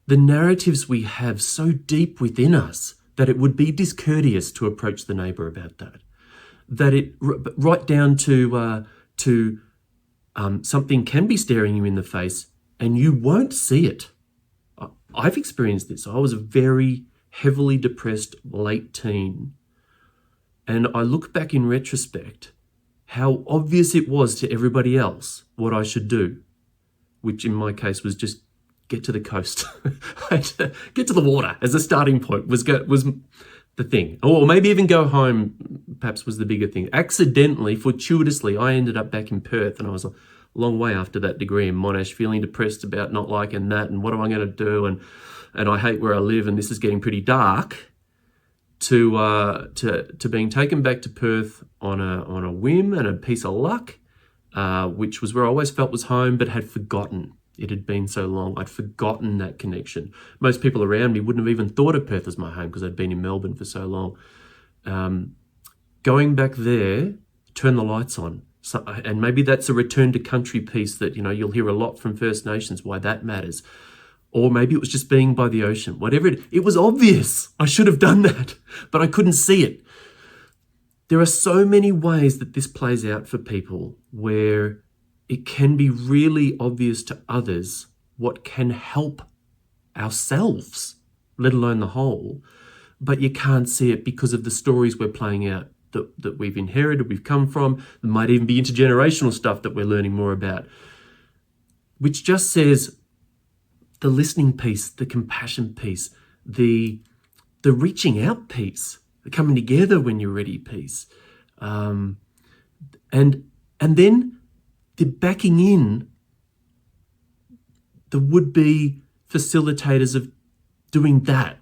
The narratives we have so deep within us that it would be discourteous to approach the neighbour about that. That it right down to something can be staring you in the face and you won't see it. I've experienced this. I was a very heavily depressed late teen, and I look back in retrospect how obvious it was to everybody else what I should do, which in my case was just get to the coast. Get to the water as a starting point was the thing. Or maybe even go home, perhaps, was the bigger thing. Accidentally, fortuitously, I ended up back in Perth, and I was a long way after that degree in Monash, feeling depressed about not liking that and what am I going to do, and I hate where I live and this is getting pretty dark, to being taken back to Perth on a whim and a piece of luck, which was where I always felt was home, but had forgotten. It had been so long, I'd forgotten that connection. Most people around me wouldn't have even thought of Perth as my home because I'd been in Melbourne for so long. Going back there, turn the lights on. So, and maybe that's a return to country piece that, you'll hear a lot from First Nations, why that matters. Or maybe it was just being by the ocean. Whatever it was obvious. I should have done that, but I couldn't see it. There are so many ways that this plays out for people where it can be really obvious to others what can help ourselves, let alone the whole, but you can't see it because of the stories we're playing out that we've inherited, we've come from. There might even be intergenerational stuff that we're learning more about, which just says the listening piece, the compassion piece, the reaching out piece, the coming together when you're ready piece, and then the backing in the would-be facilitators of doing that.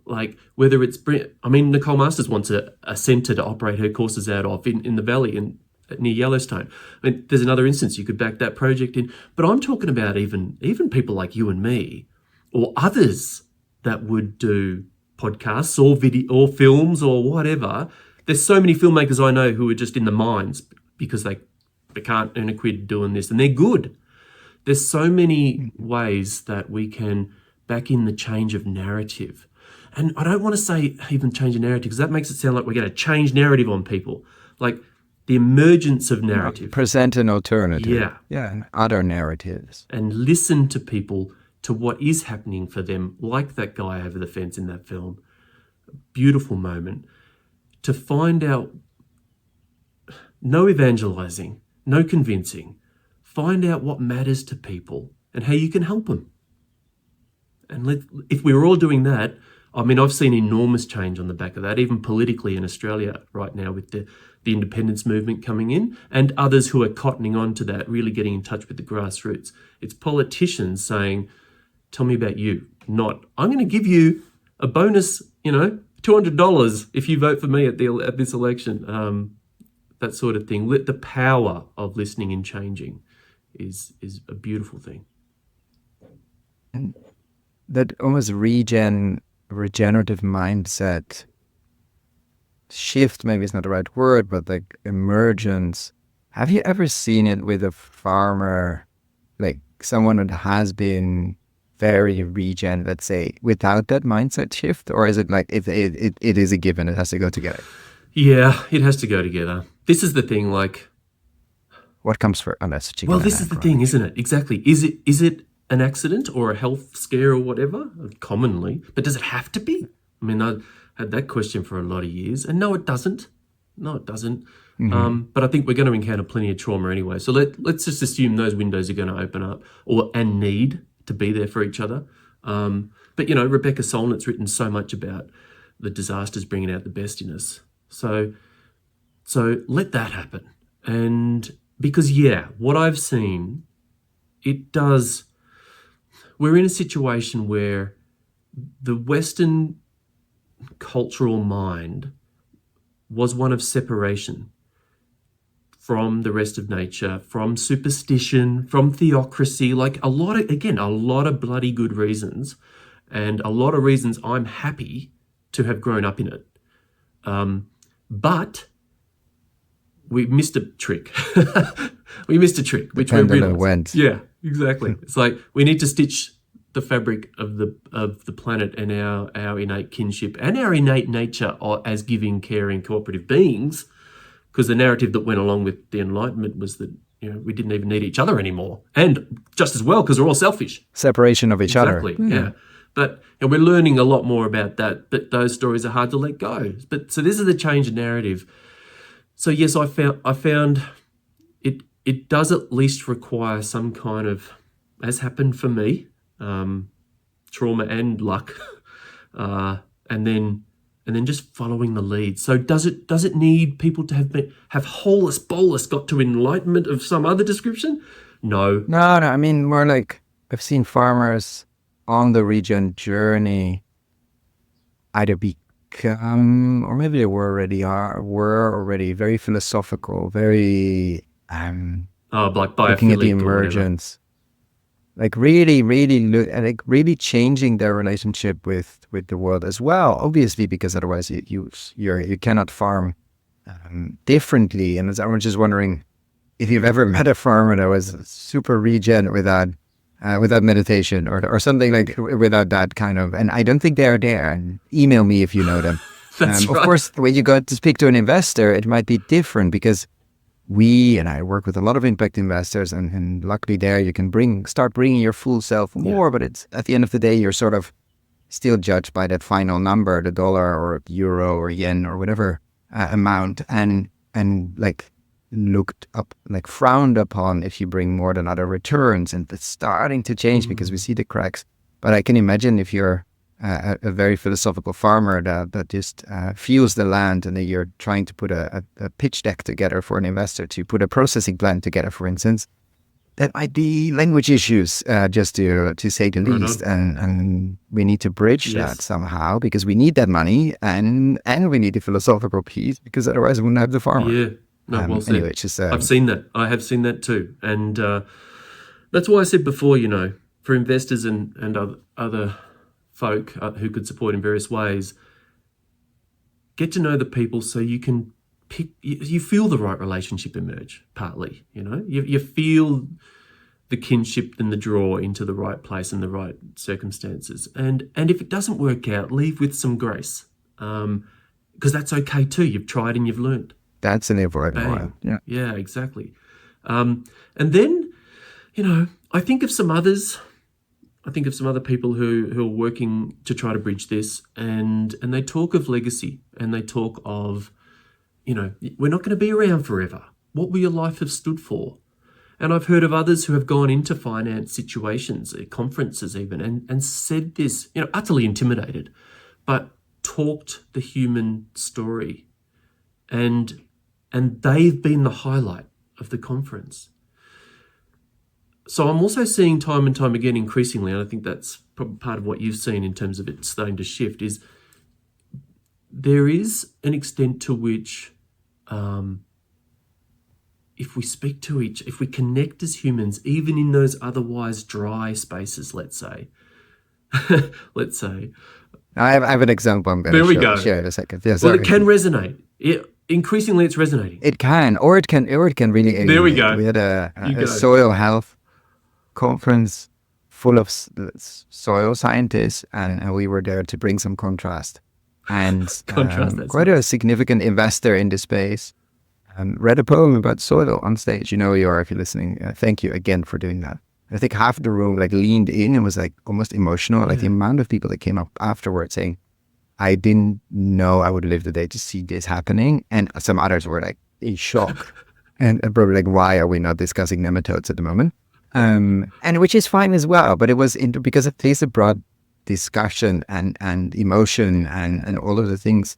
Like, whether it's, Nicole Masters wants a centre to operate her courses out of in the valley near Yellowstone. There's another instance you could back that project in. But I'm talking about even people like you and me, or others that would do podcasts or video or films or whatever. There's so many filmmakers I know who are just in the mines because they can't earn a quid doing this, and they're good. There's so many ways that we can back in the change of narrative. And I don't want to say even change a narrative, because that makes it sound like we're going to change narrative on people. like the emergence of narrative. Present an alternative. Yeah. Yeah, and other narratives. And listen to people, to what is happening for them, like that guy over the fence in that film. Beautiful moment. To find out, no evangelizing, no convincing. Find out what matters to people and how you can help them. And if we were all doing that, I mean, I've seen enormous change on the back of that, even politically in Australia right now with the independence movement coming in and others who are cottoning on to that, really getting in touch with the grassroots. It's politicians saying, tell me about you, not, I'm going to give you a bonus, $200 if you vote for me at this election. That sort of thing. The power of listening and changing is a beautiful thing. And that almost regenerative mindset shift, maybe it's not the right word, but like emergence. Have you ever seen it with a farmer, like someone that has been very regen, let's say, without that mindset shift? Or is it like if it is a given, it has to go together? Yeah, it has to go together. This is the thing, like... What comes first? Well, this is the thing, isn't it? Exactly. Is it an accident or a health scare or whatever? Commonly. But does it have to be? I mean, I had that question for a lot of years. And no, it doesn't. Mm-hmm. But I think we're going to encounter plenty of trauma anyway. So let's just assume those windows are going to open up and need to be there for each other. But, Rebecca Solnit's written so much about the disasters bringing out the best in us. So let that happen. And because, what I've seen, we're in a situation where the Western cultural mind was one of separation from the rest of nature, from superstition, from theocracy, like a lot of bloody good reasons, and a lot of reasons I'm happy to have grown up in it. But we missed a trick. Which we realized. Yeah, exactly. It's like we need to stitch the fabric of the planet and our innate kinship and our innate nature as giving, caring, cooperative beings. Because the narrative that went along with the Enlightenment was that we didn't even need each other anymore, and just as well because we're all selfish. Separation of each other. Exactly. Yeah. But we're learning a lot more about that. But those stories are hard to let go. So this is a change in narrative. So yes, I found it does at least require some kind of, as happened for me, trauma and luck, and then just following the lead. So does it need people to have holus bolus got to enlightenment of some other description? No. No. I mean, more like I've seen farmers on the regen journey either become, or maybe they were already very philosophical, very like looking at the emergence, like really changing their relationship with the world as well. Obviously, because otherwise you cannot farm differently. And I was just wondering if you've ever met a farmer that was super regen without meditation or something, like without that kind of, and I don't think they're there. And email me if you know them. That's right. Of course, when you go to speak to an investor, it might be different because I work with a lot of impact investors, and luckily there you can start bringing your full self more, but it's at the end of the day, you're sort of still judged by that final number, the dollar or euro or yen or whatever amount, and like looked up, like frowned upon if you bring more than other returns, and it's starting to change because we see the cracks. But I can imagine if you're a very philosophical farmer that just feels the land, and then you're trying to put a pitch deck together for an investor to put a processing plant together, for instance, that might be language issues, just to say the least. And we need to bridge that somehow, because we need that money, and we need the philosophical piece, because otherwise we wouldn't have the farmer. Yeah. No, well said. Anyway, it's just, I've seen that. I have seen that too. And that's why I said before, for investors and other folk who could support in various ways, get to know the people so you can pick, you feel the right relationship emerge, partly, you feel the kinship and the draw into the right place and the right circumstances. And if it doesn't work out, leave with some grace, because that's okay too. You've tried and you've learned. that's an important Bang. one. Yeah. Yeah, exactly. And then, I think of some others. I think of some other people who are working to try to bridge this, and they talk of legacy, and they talk of, we're not going to be around forever. What will your life have stood for? And I've heard of others who have gone into finance situations, conferences even, and said this, utterly intimidated, but talked the human story. And they've been the highlight of the conference. So I'm also seeing time and time again, increasingly, and I think that's probably part of what you've seen in terms of it starting to shift, is there is an extent to which if we connect as humans, even in those otherwise dry spaces, let's say, I have an example I'm going to share in a second. Yeah, well, it can resonate. Increasingly, it's resonating. It can, or it can really alienate. There we go. We had a soil health conference full of soil scientists, and we were there to bring some contrast. And quite a significant investor in the space read a poem about soil on stage. You are, if you're listening. Thank you again for doing that. I think half of the room leaned in and was almost emotional. The amount of people that came up afterwards saying, I didn't know I would live the day to see this happening. And some others were in shock and probably why are we not discussing nematodes at the moment? And which is fine as well, but it was because it takes a broad discussion and emotion and all of the things.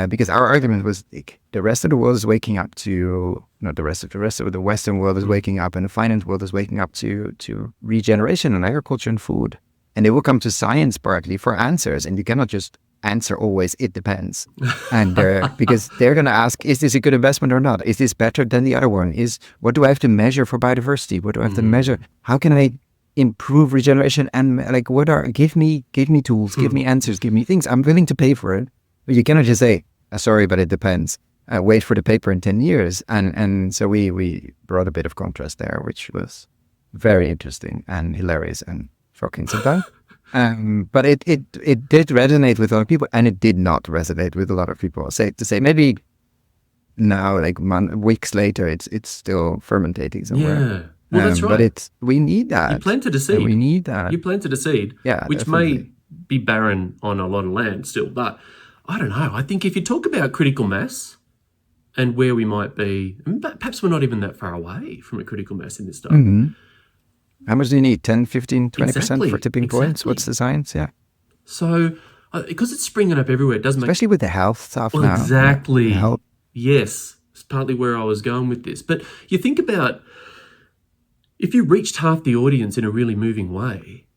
Because our argument was the rest of the world is waking up to, not the rest of the Western world is waking up, and the finance world is waking up to regeneration and agriculture and food. And they will come to science partly for answers, and you cannot just answer always, it depends. And because they're going to ask, is this a good investment or not? Is this better than the other one? What do I have to measure for biodiversity? What do I have to measure? How can I improve regeneration? And give me tools, give me answers, give me things. I'm willing to pay for it. But you cannot just say, sorry, but it depends. Wait for the paper in 10 years. And so we brought a bit of contrast there, which was very interesting and hilarious and shocking sometimes. But it did resonate with a lot of people, and it did not resonate with a lot of people. Maybe now, weeks later, it's still fermentating somewhere. Yeah, well, that's right. But we need that. You planted a seed. We need that. You planted a seed, which definitely may be barren on a lot of land still. But I don't know. I think if you talk about critical mass and where we might be, perhaps we're not even that far away from a critical mass in this stuff. Mm-hmm. How much do you need? 10, 15, 20% for tipping points? What's the science? Yeah. So, because it's springing up everywhere, it does make... Especially with the health stuff now. Exactly. Yes. It's partly where I was going with this. But you think about, if you reached half the audience in a really moving way,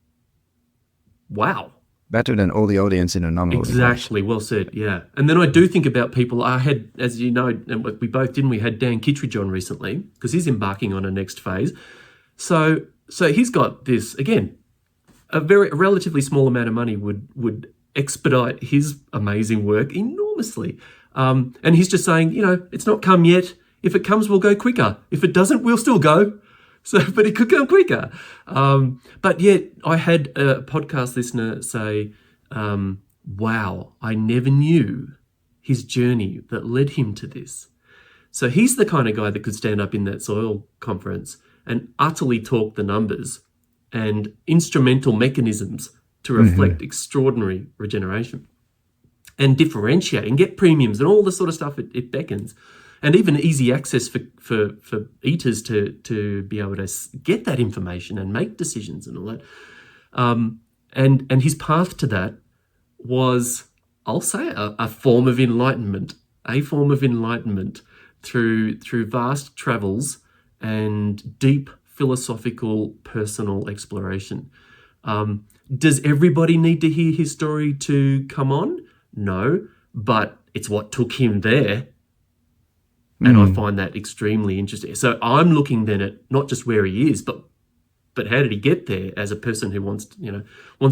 wow. Better than all the audience in a non-moving Exactly. Well said, yeah. And then I do think about people. I had, as you know, and we both didn't, we had Dan Kittredge on recently, because he's embarking on a next phase. So he's got this, again, a relatively small amount of money would expedite his amazing work enormously. And he's just saying, it's not come yet. If it comes, we'll go quicker. If it doesn't, we'll still go. But it could come quicker. But yet I had a podcast listener say, wow, I never knew his journey that led him to this. So he's the kind of guy that could stand up in that soil conference and utterly talk the numbers and instrumental mechanisms to reflect extraordinary regeneration and differentiate and get premiums and all the sort of stuff it beckons. And even easy access for eaters to be able to get that information and make decisions and all that. And his path to that was, I'll say, a form of enlightenment, through vast travels and deep philosophical personal exploration. Does everybody need to hear his story to come on? No, but it's what took him there. And I find that extremely interesting. So I'm looking then at not just where he is, but how did he get there as a person who wants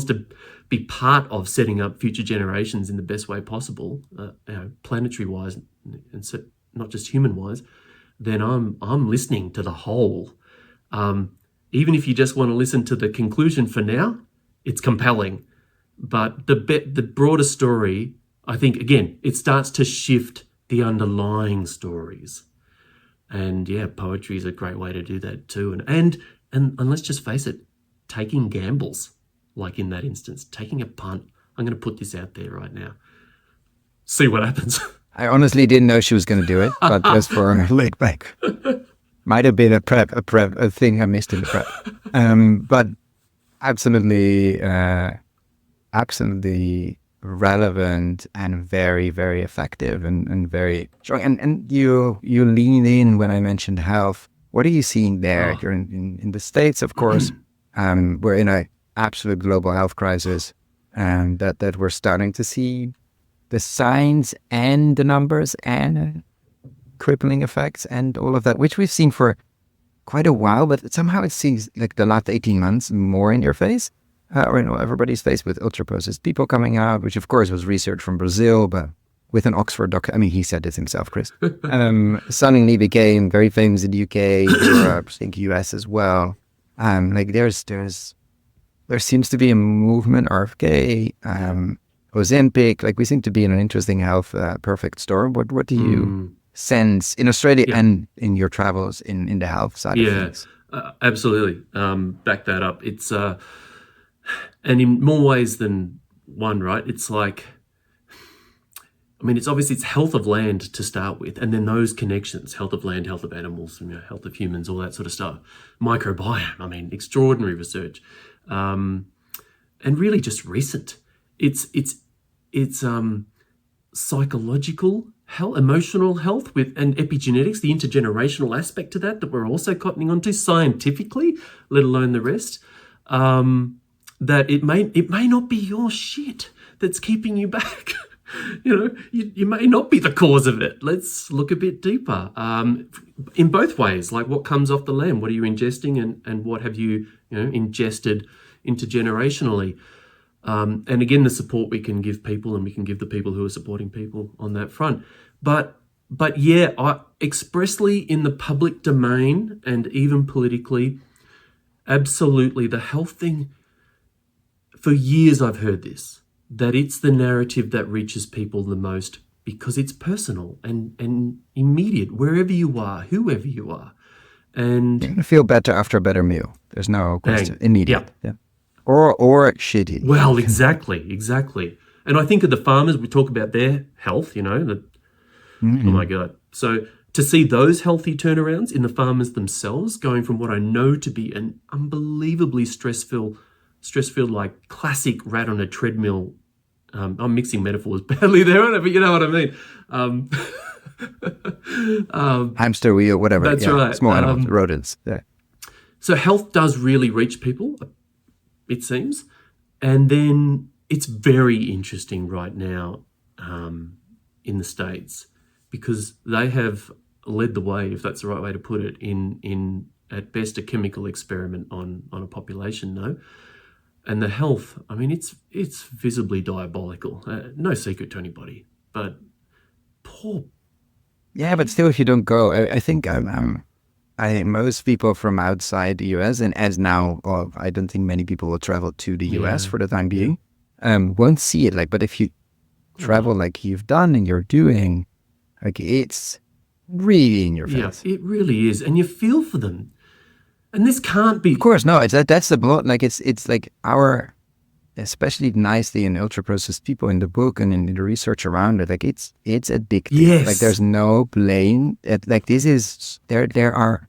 to be part of setting up future generations in the best way possible, planetary wise, and so not just human wise. Then I'm listening to the whole. Even if you just want to listen to the conclusion for now, it's compelling. But the broader story, I think, again, it starts to shift the underlying stories. And yeah, poetry is a great way to do that too. And let's just face it, taking gambles, like in that instance, taking a punt. I'm going to put this out there right now. See what happens. I honestly didn't know she was going to do it, but just for a leg back. Might have been a thing I missed in the prep. But absolutely, absolutely relevant and very, very effective and very strong. And you lean in when I mentioned health. What are you seeing there? You're in the States, of course. We're in an absolute global health crisis, and that we're starting to see the signs and the numbers and crippling effects and all of that, which we've seen for quite a while, but somehow it seems like the last 18 months more in your face, or everybody's face, with ultra-processed people coming out, which of course was research from Brazil, but with an Oxford doctor. I mean, he said this himself, Chris. Suddenly became very famous in the UK, Europe, I think US as well. Like there seems to be a movement, RFK, Ozempic, like we seem to be in an interesting health perfect storm. What do you sense in Australia and in your travels in the health side of things? Absolutely. Back that up. It's and in more ways than one, right? It's like, I mean, it's obviously it's health of land to start with, and then those connections, health of land, health of animals, health of humans, all that sort of stuff. Microbiome, I mean, extraordinary research. And really just recent. It's psychological health, emotional health and epigenetics, the intergenerational aspect to that we're also cottoning onto scientifically, let alone the rest. That it may not be your shit that's keeping you back. You may not be the cause of it. Let's look a bit deeper. In both ways, like what comes off the land, what are you ingesting, and what have you ingested intergenerationally. And again, the support we can give people, and we can give the people who are supporting people on that front. But yeah, I expressly in the public domain and even politically, absolutely the health thing, for years I've heard this, that it's the narrative that reaches people the most because it's personal and immediate, wherever you are, whoever you are. And you're going to feel better after a better meal. There's no question. Immediate. Yeah. Or shitty. Well, exactly. And I think of the farmers, we talk about their health, oh my God. So to see those healthy turnarounds in the farmers themselves, going from what I know to be an unbelievably stress-filled, like classic rat on a treadmill. I'm mixing metaphors badly there, but you know what I mean. Hamster wheel, whatever. That's right. Small animals, rodents. Yeah. So health does really reach people, it seems. And then it's very interesting right now in the States, because they have led the way, if that's the right way to put it, in at best a chemical experiment on a population, no? And the health, I mean, it's visibly diabolical. No secret to anybody, but poor. Yeah, but still, if you don't go, I think most people from outside the US, and as now, I don't think many people will travel to the US for the time being, won't see it. Like, but if you travel like you've done and you're doing, like, it's really in your face. Yeah, it really is, and you feel for them. And this can't be. Of course, no. That's the blood. Like it's like our, especially nicely in ultra processed people in the book and in the research around it. Like it's addictive. Yes. Like there's no blame. Like this is there are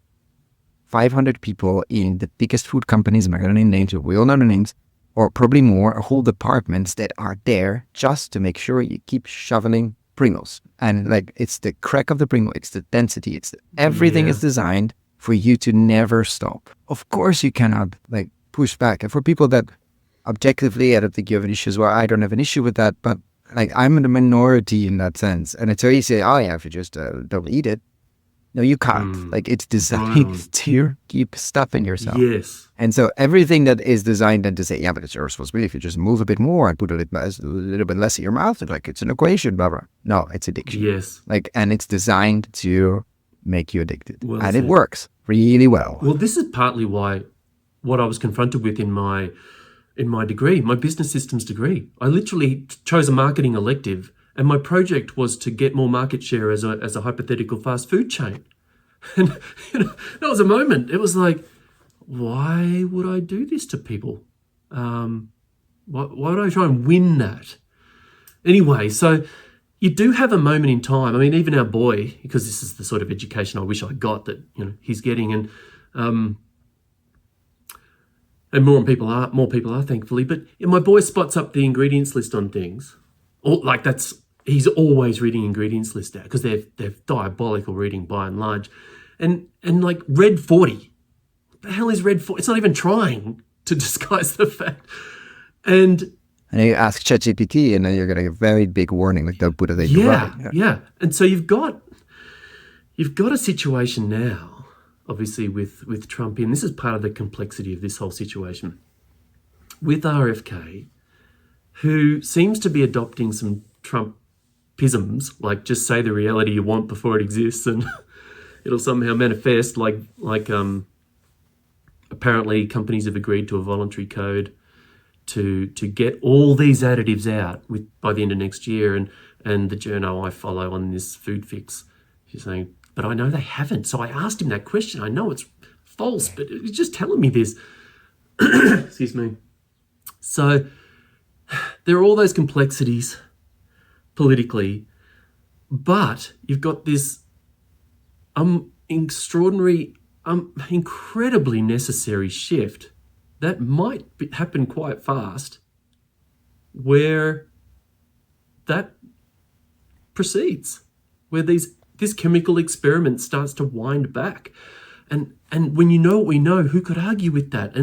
500 people in the biggest food companies. I'm not gonna name names. We all know the names, or probably more. Whole departments that are there just to make sure you keep shoveling Pringles. And like it's the crack of the Pringle. It's the density. It's everything is designed for you to never stop. Of course you cannot like push back. And for people that objectively, I don't think you have an issue as well. I don't have an issue with that, but like I'm in the minority in that sense. And it's very easy, if you just don't eat it. No, you can't. Like it's designed to keep stuffing yourself. Yes. And so everything that is designed then to say, but it's your responsibility if you just move a bit more and put a little bit less in your mouth, it's like it's an equation, blah, blah. No, it's addiction. Yes. Like, and it's designed to make you addicted. Well and said. It works really well. Well, this is partly why what I was confronted with in my degree, my business systems degree. I literally chose a marketing elective And my project was to get more market share as a hypothetical fast food chain. And that was a moment. It was like, why would I do this to people? Why would I try and win that? Anyway, so you do have a moment in time. I mean, even our boy, because this is the sort of education I wish I got that he's getting, and more people are thankfully. But my boy spots up the ingredients list on things, or like he's always reading ingredients list out because they're diabolical reading by and large, and like red 40. What the hell is red 40? It's not even trying to disguise the fact, and you ask ChatGPT, and then you're getting a very big warning, like they'll put it. Yeah. And so you've got a situation now, obviously with Trump, and this is part of the complexity of this whole situation, with RFK, who seems to be adopting some Trumpisms, like just say the reality you want before it exists, and it'll somehow manifest. Like apparently companies have agreed to a voluntary code to get all these additives out by the end of next year, and the journo I follow on this food fix, she's saying, but I know they haven't. So I asked him that question. I know it's false, but he's just telling me this. Excuse me. So there are all those complexities politically, but you've got this extraordinary, incredibly necessary shift that might happen quite fast, where that proceeds, where this chemical experiment starts to wind back. And when you know what we know, who could argue with that?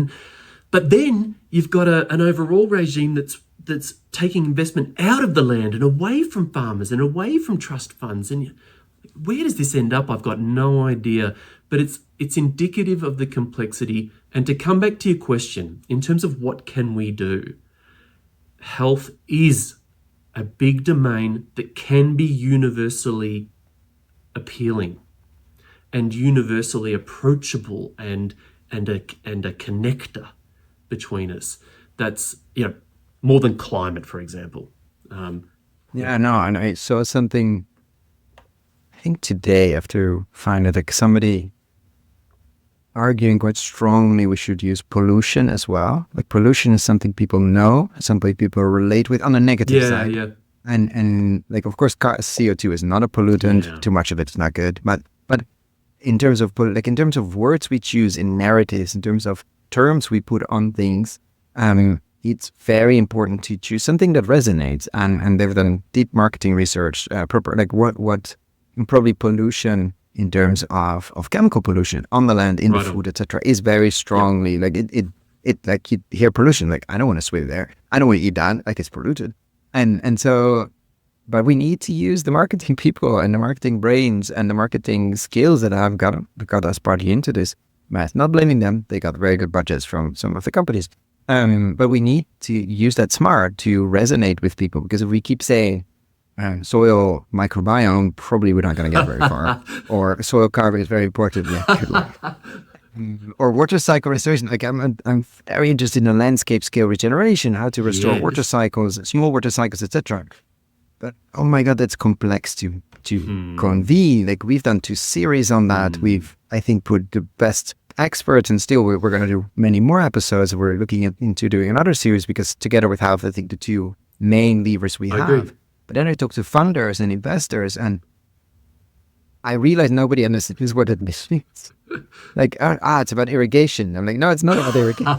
But then you've got an overall regime that's taking investment out of the land and away from farmers and away from trust funds. And where does this end up? I've got no idea. But it's indicative of the complexity. And to come back to your question, in terms of what can we do, health is a big domain that can be universally appealing and universally approachable and a connector between us. That's more than climate, for example. And I saw something, I think today, after finding like somebody arguing quite strongly we should use pollution as well. Like pollution is something people know, something people relate with on the negative side. Yeah. And like, of course, CO2 is not a pollutant. Yeah. Too much of it's not good. But in terms of words we choose in narratives, in terms of terms we put on things, it's very important to choose something that resonates. And they've done deep marketing research, what probably pollution in terms of chemical pollution on the land, in the food, etc., is very strongly like it like you hear pollution, like I don't want to swim there, I don't want to eat that, like it's polluted, and so, but we need to use the marketing people and the marketing brains and the marketing skills that have got us partly into this. But not blaming them, they got very good budgets from some of the companies, but we need to use that smart to resonate with people, because if we keep saying soil microbiome, probably we're not going to get very far. Or soil carbon is very important. Yeah, good luck. Or water cycle restoration. Like I'm very interested in the landscape scale regeneration, how to restore water cycles, small water cycles, etc. But oh my God, that's complex to convene. Like we've done 2 series on that. We've, I think, put the best experts, and still we're going to do many more episodes. We're looking into doing another series, because together with Health, I think the 2 main levers we have. Agree. But then I talk to funders and investors, and I realize nobody understands what it means. Like, it's about irrigation. I'm like, no, it's not about irrigation.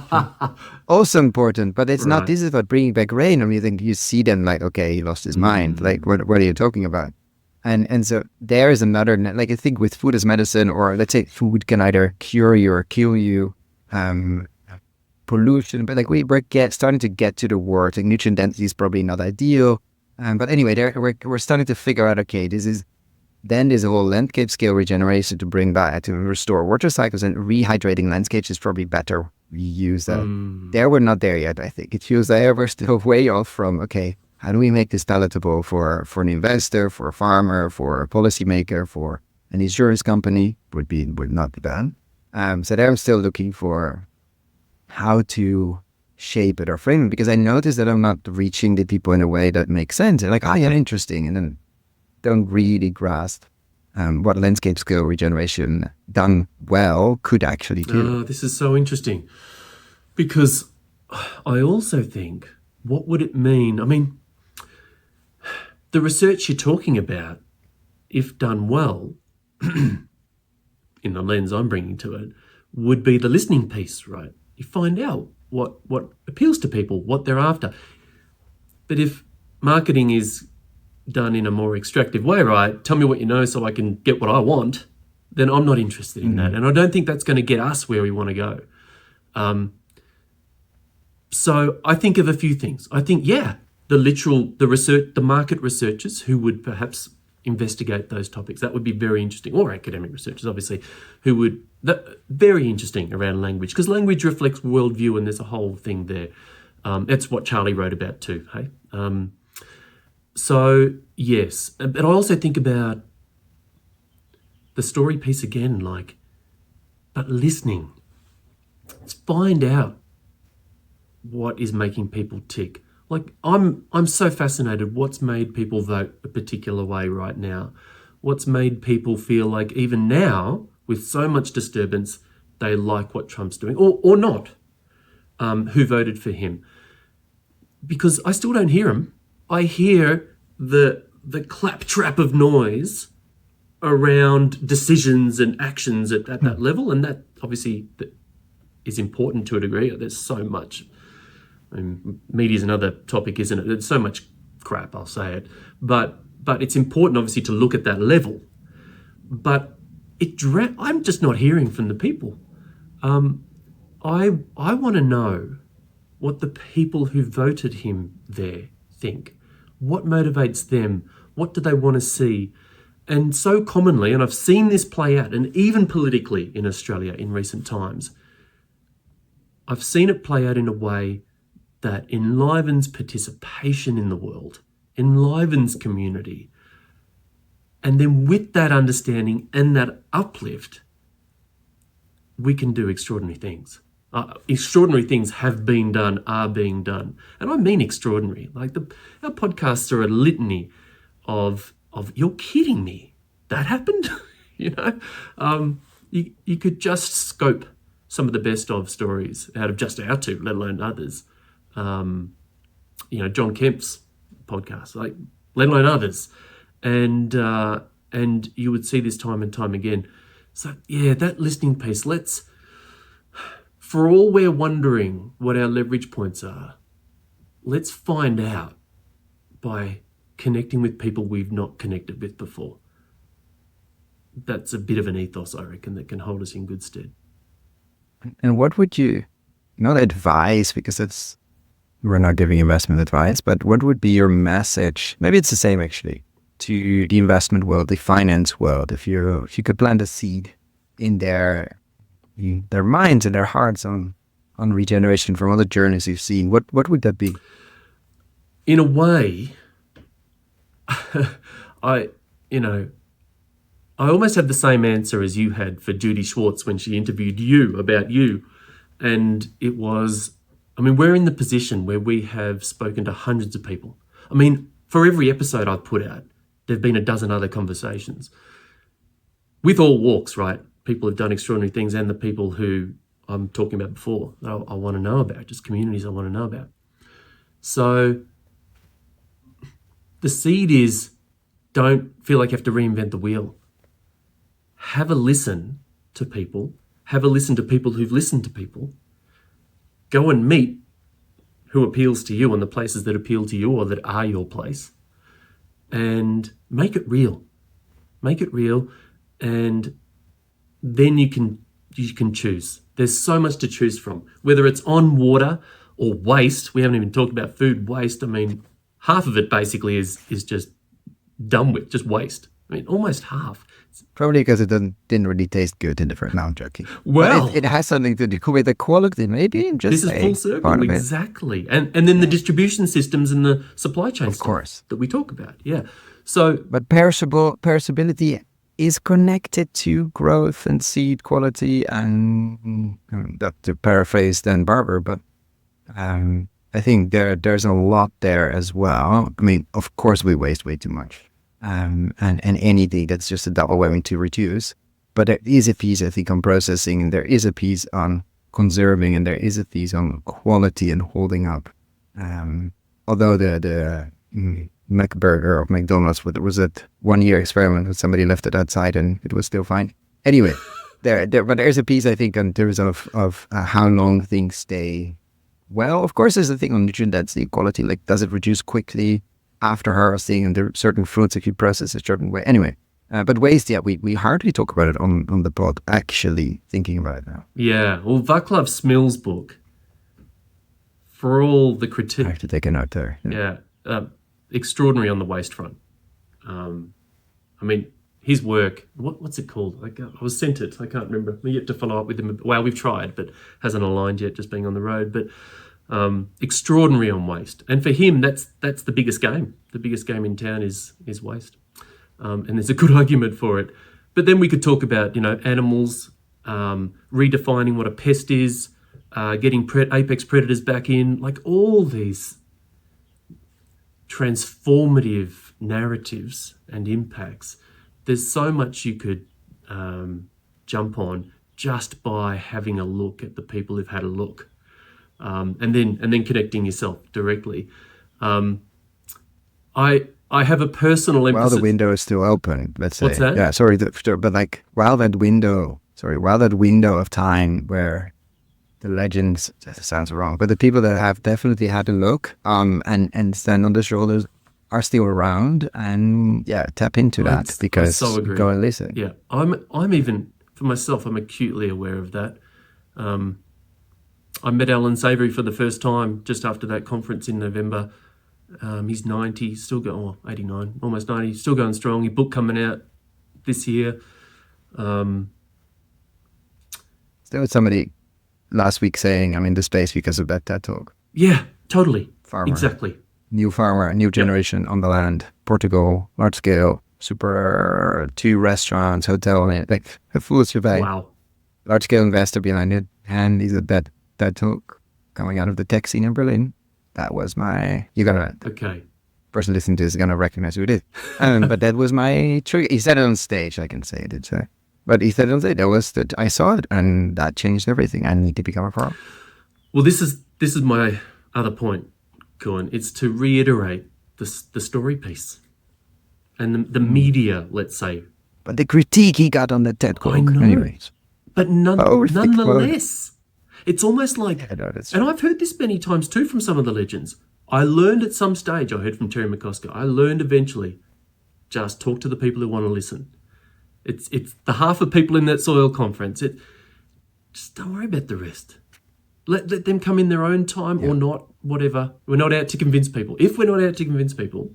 Also important, but it's not. This is about bringing back rain. I mean, you think you see them like, okay, he lost his mind. Like, what are you talking about? And so there is another, like I think with food as medicine, or let's say food can either cure you or kill you. Pollution, but like we're starting to get to the word. Like nutrient density is probably not ideal. But anyway, we're starting to figure out, okay, there's a whole landscape scale regeneration to bring back, to restore water cycles, and rehydrating landscapes is probably better. We use that. There, we're not there yet, I think. It feels like we're still way off from, okay, how do we make this palatable for an investor, for a farmer, for a policymaker, for an insurance company? Would not be bad. So there I'm still looking for how to shape it or frame it, because I notice that I'm not reaching the people in a way that makes sense. They're like, oh yeah, interesting, and then don't really grasp what landscape scale regeneration done well could actually do. Oh, this is so interesting, because I also think, what would it mean? I mean, the research you're talking about, if done well, in the lens I'm bringing to it, would be the listening piece, right? You find out what appeals to people, what they're after. But if marketing is done in a more extractive way, right? Tell me what you know so I can get what I want, then I'm not interested in that. And I don't think that's going to get us where we want to go. So I think of a few things. I think, the market researchers who would perhaps investigate those topics, that would be very interesting, or academic researchers, obviously, who would, very interesting around language, because language reflects worldview, and there's a whole thing there. That's what Charlie wrote about too, hey? So, yes. But I also think about the story piece again, but listening. Let's find out what is making people tick. I'm so fascinated what's made people vote a particular way right now. What's made people feel like even now, with so much disturbance, they like what Trump's doing, or not, who voted for him. Because I still don't hear them. I hear the claptrap of noise around decisions and actions at that level, and that obviously is important to a degree. There's so much. I mean, media is another topic, isn't it? There's so much crap, I'll say it. But it's important, obviously, to look at that level. But I'm just not hearing from the people. I want to know what the people who voted him there think. What motivates them? What do they want to see? And so commonly, and I've seen this play out, and even politically in Australia in recent times, I've seen it play out in a way that enlivens participation in the world, enlivens community. And then with that understanding and that uplift, we can do extraordinary things. Extraordinary things have been done, are being done. And I mean extraordinary. Our podcasts are a litany of you're kidding me, that happened? You could just scope some of the best of stories out of just our two, let alone others. John Kemp's podcast, let alone others. And you would see this time and time again. So yeah, that listening piece, for all we're wondering what our leverage points are, let's find out by connecting with people we've not connected with before. That's a bit of an ethos, I reckon, that can hold us in good stead. And what would you, not advise, because we're not giving investment advice, but what would be your message? Maybe it's the same actually, to the investment world, the finance world. If you could plant a seed in their minds and their hearts on regeneration from all the journeys you've seen, what would that be? In a way, I almost have the same answer as you had for Judy Schwartz when she interviewed you about you. And it was, we're in the position where we have spoken to hundreds of people. For every episode I've put out, there've been a dozen other conversations with all walks, right? People have done extraordinary things, and the people who I'm talking about before that I want to know about, just communities I want to know about. So the seed is, don't feel like you have to reinvent the wheel. Have a listen to people. Have a listen to people who've listened to people. Go and meet who appeals to you and the places that appeal to you or that are your place. And make it real. Make it real, and then you can choose. There's so much to choose from, whether it's on water or waste. We haven't even talked about food waste. Half of it basically is just done with, just waste. Almost half. Probably because it didn't really taste good in the first. No, I'm joking. Well, it has something to do with the quality, maybe. This is full circle, exactly. And then the distribution systems and the supply chain, of course, that we talk about. Yeah. So, but perishability is connected to growth and seed quality, and not to paraphrase Dan Barber, but I think there's a lot there as well. I mean, of course, we waste way too much, and anything that's just a double whammy to reduce. But there is a piece, I think, on processing, and there is a piece on conserving, and there is a piece on quality and holding up. Although the McBurger of McDonald's was a 1-year experiment that somebody left it outside and it was still fine. Anyway, but there's a piece, I think, in terms of how long things stay. Well, of course, there's a thing on nutrient density quality, like does it reduce quickly after harvesting, and there are certain fruits if you process a certain way. Anyway, but waste, yeah, we hardly talk about it on the pod, actually thinking about it now. Yeah, well, Vaclav Smil's book, for all the I critique, have to take a note there. extraordinary on the waste front. I mean, his work, what's it called? Like, I was sent it, I can't remember. We yet to follow up with him. Well, we've tried, but hasn't aligned yet, just being on the road. But extraordinary on waste. And for him, that's the biggest game. The biggest game in town is waste. And there's a good argument for it. But then we could talk about, animals, redefining what a pest is, getting apex predators back in, like all these transformative narratives and impacts. There's so much you could jump on just by having a look at the people who've had a look, and then connecting yourself directly. I have a personal emphasis. While the window is still open, let's say. What's that? Yeah, sorry, but like while that window of time where the legends, that sounds wrong, but the people that have definitely had a look and stand on the shoulders are still around, and tap into that, because so agree. Go and listen. Yeah, I'm even, for myself, I'm acutely aware of that. I met Alan Savory for the first time just after that conference in November. He's 90, still going, 89, almost 90, still going strong. His book coming out this year. There was somebody last week saying I'm in the space because of that TED talk. Yeah, totally. Farmer. Exactly. New farmer, new generation on the land, Portugal, large scale, super, 2 restaurants, hotel, like a full shebang. Wow. Large scale investor behind it. And he's a TED talk coming out of the tech scene in Berlin. That was Okay. person listening to this is going to recognize who it is. But that was my trigger. He said it on stage, I can say it, did say. But he said it on stage, I saw it, and that changed everything. I need to become a farmer. Well, this is my other point, Cohen. It's to reiterate the story piece and the media, let's say. But the critique he got on the TED talk, anyways. But nonetheless, it's almost like, and I've heard this many times too from some of the legends. I learned at some stage, I heard from Terry McCosker, I learned eventually, just talk to the people who want to listen. It's the half of people in that soil conference. Just don't worry about the rest. Let them come in their own time or not, whatever. We're not out to convince people. If we're not out to convince people,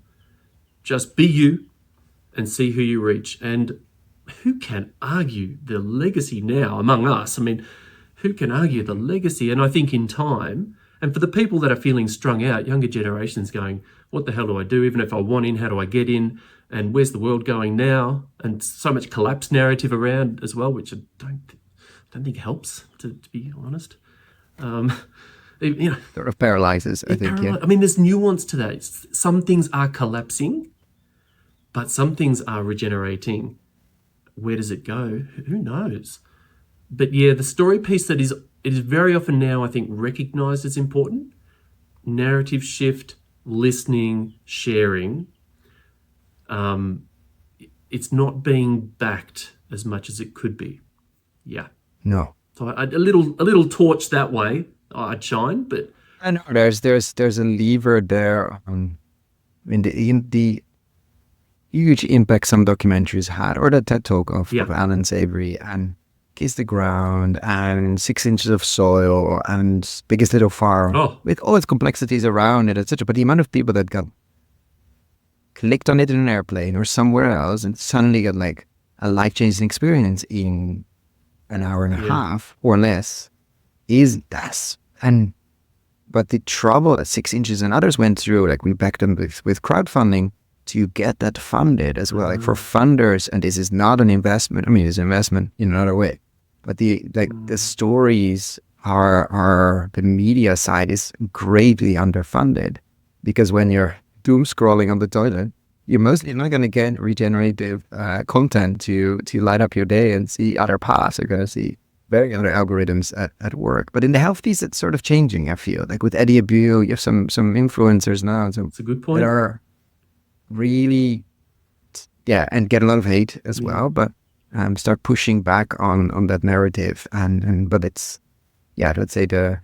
just be you and see who you reach. And who can argue the legacy now among us? I mean, who can argue the legacy? And I think in time, and for the people that are feeling strung out, younger generations going, what the hell do I do? Even if I want in, how do I get in? And where's the world going now? And so much collapse narrative around as well, which I don't think helps, to be honest. Sort of paralyzes, I think. Yeah. I mean, there's nuance to that. Some things are collapsing, but some things are regenerating. Where does it go? Who knows? But yeah, the story piece it is very often now, I think, recognized as important. Narrative shift, listening, sharing. It's not being backed as much as it could be. Yeah. No. So a little torch that way I'd shine, but I know there's a lever there in the huge impact some documentaries had, or the TED talk of Alan Savory and Kiss the Ground and 6 Inches of Soil and Biggest Little Farm with all its complexities around it, etc. But the amount of people that got clicked on it in an airplane or somewhere else and suddenly got like a life-changing experience in an hour and a half or less is that. But the trouble that 6 Inches and others went through, like we backed them with crowdfunding to get that funded as well. Like for funders, and this is not an investment. I mean, it's an investment in another way. But the stories the media side is greatly underfunded, because when you're doom scrolling on the toilet, you're mostly not going to get regenerative content to light up your day and see other paths. You're going to see very other algorithms at work. But in the health piece, it's sort of changing, I feel. Like with Eddie Abu, you have some influencers now. So It's a good point. that are really, and get a lot of hate as well, but start pushing back on that narrative. But it's, let's say the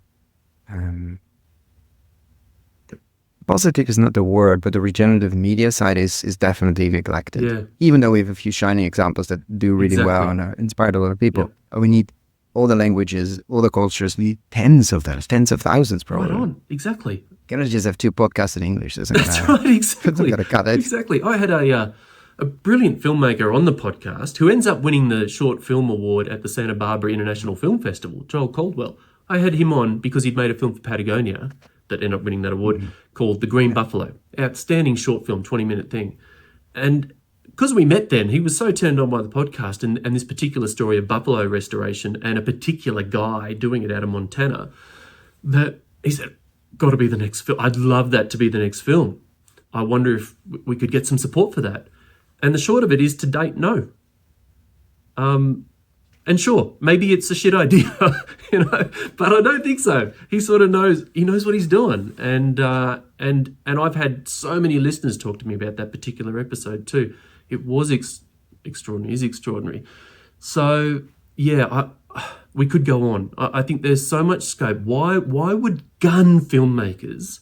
positive is not the word, but the regenerative media side is definitely neglected. Yeah. Even though we have a few shining examples that do really well and inspired a lot of people. We need all the languages, all the cultures. We need tens of thousands probably. Right on, exactly. Can I just have 2 podcasts in English? That's right, exactly. Gotta cut it. Exactly. I had a brilliant filmmaker on the podcast who ends up winning the short film award at the Santa Barbara International Film Festival, Joel Caldwell. I had him on because he'd made a film for Patagonia that ended up winning that award called The Green Buffalo. Outstanding short film, 20-minute thing. And because we met then, he was so turned on by the podcast and this particular story of buffalo restoration and a particular guy doing it out of Montana that he said, got to be the next film. I'd love that to be the next film. I wonder if we could get some support for that. And the short of it is, to date, no. And sure, maybe it's a shit idea, but I don't think so. He sort of knows. He knows what he's doing, and I've had so many listeners talk to me about that particular episode too. It was extraordinary. Is extraordinary. So we could go on. I think there's so much scope. Why would gun filmmakers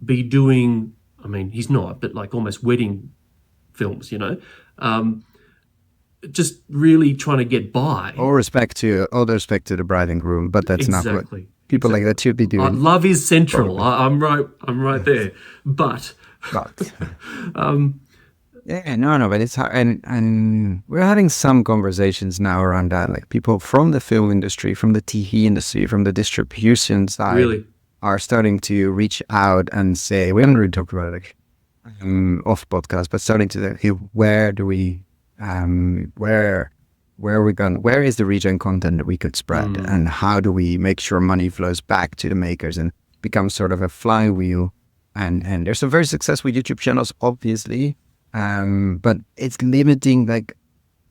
be doing? I mean, he's not, but like almost wedding films, just really trying to get by. All respect to the bride and groom, but that's not what people like that should be doing. Love is central. I'm right there. But but it's hard, and we're having some conversations now around that. Like people from the film industry, from the TV industry, from the distribution side, really are starting to reach out and say, we haven't really talked about it off podcast, but starting to say, where do we where is the regen content that we could spread, and how do we make sure money flows back to the makers and becomes sort of a flywheel? And there's some very successful YouTube channels, obviously, but it's limiting. Like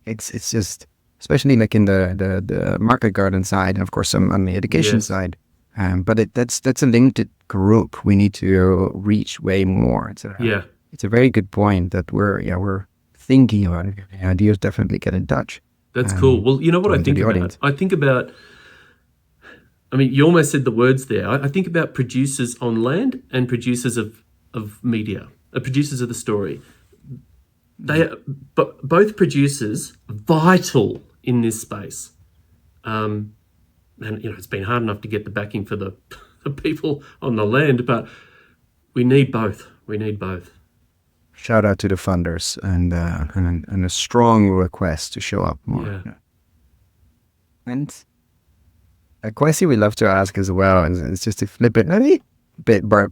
it's just, especially like in the market garden side, and of course some on the education side. But that's a limited group. We need to reach way more. It's a very good point that we're thinking about it. Ideas, definitely get in touch. That's cool. Well, you know what I think about? Audience. I think about, I mean, you almost said the words there. I think about producers on land and producers of media, producers of the story. They are, but both producers, vital in this space. And, it's been hard enough to get the backing for the people on the land, but we need both. We need both. Shout out to the funders and a strong request to show up more. Yeah. And a question we love to ask as well, and it's just to flip it. I mean,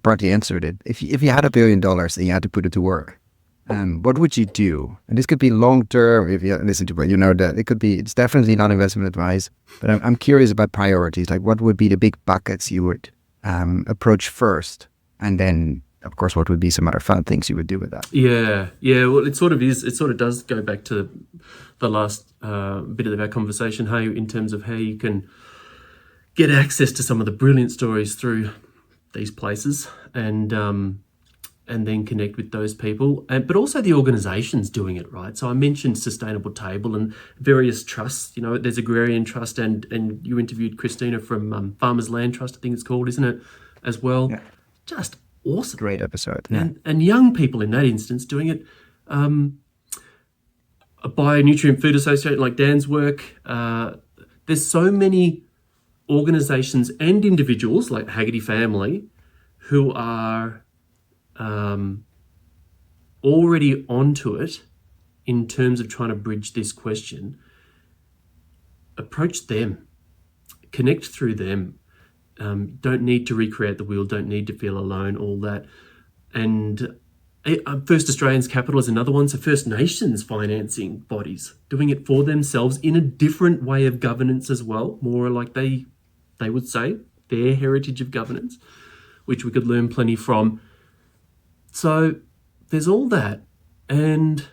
partly answered it. If you had $1 billion and you had to put it to work, what would you do? And this could be long term. If you listen to it, that it could be. It's definitely not investment advice, but I'm curious about priorities. Like, what would be the big buckets you would approach first, and then, of course, what would be some other fun things you would do with that? Yeah. Well, it sort of is. It sort of does go back to the last bit of our conversation. Hey, in terms of how you can get access to some of the brilliant stories through these places, and then connect with those people, but also the organisations doing it, right? So I mentioned Sustainable Table and various trusts. There's Agrarian Trust, and you interviewed Christina from Farmers Land Trust, I think it's called, isn't it, as well? Yeah. Just awesome. Great episode. Yeah. And young people in that instance doing it. A Bionutrient Food Association, like Dan's work. There's so many organisations and individuals like Haggerty Family who are already onto it in terms of trying to bridge this question. Approach them, connect through them. Don't need to recreate the wheel, don't need to feel alone, all that. And First Australians Capital is another one. So First Nations financing bodies doing it for themselves in a different way of governance as well, more like they they would say, their heritage of governance, which we could learn plenty from. So there's all that. And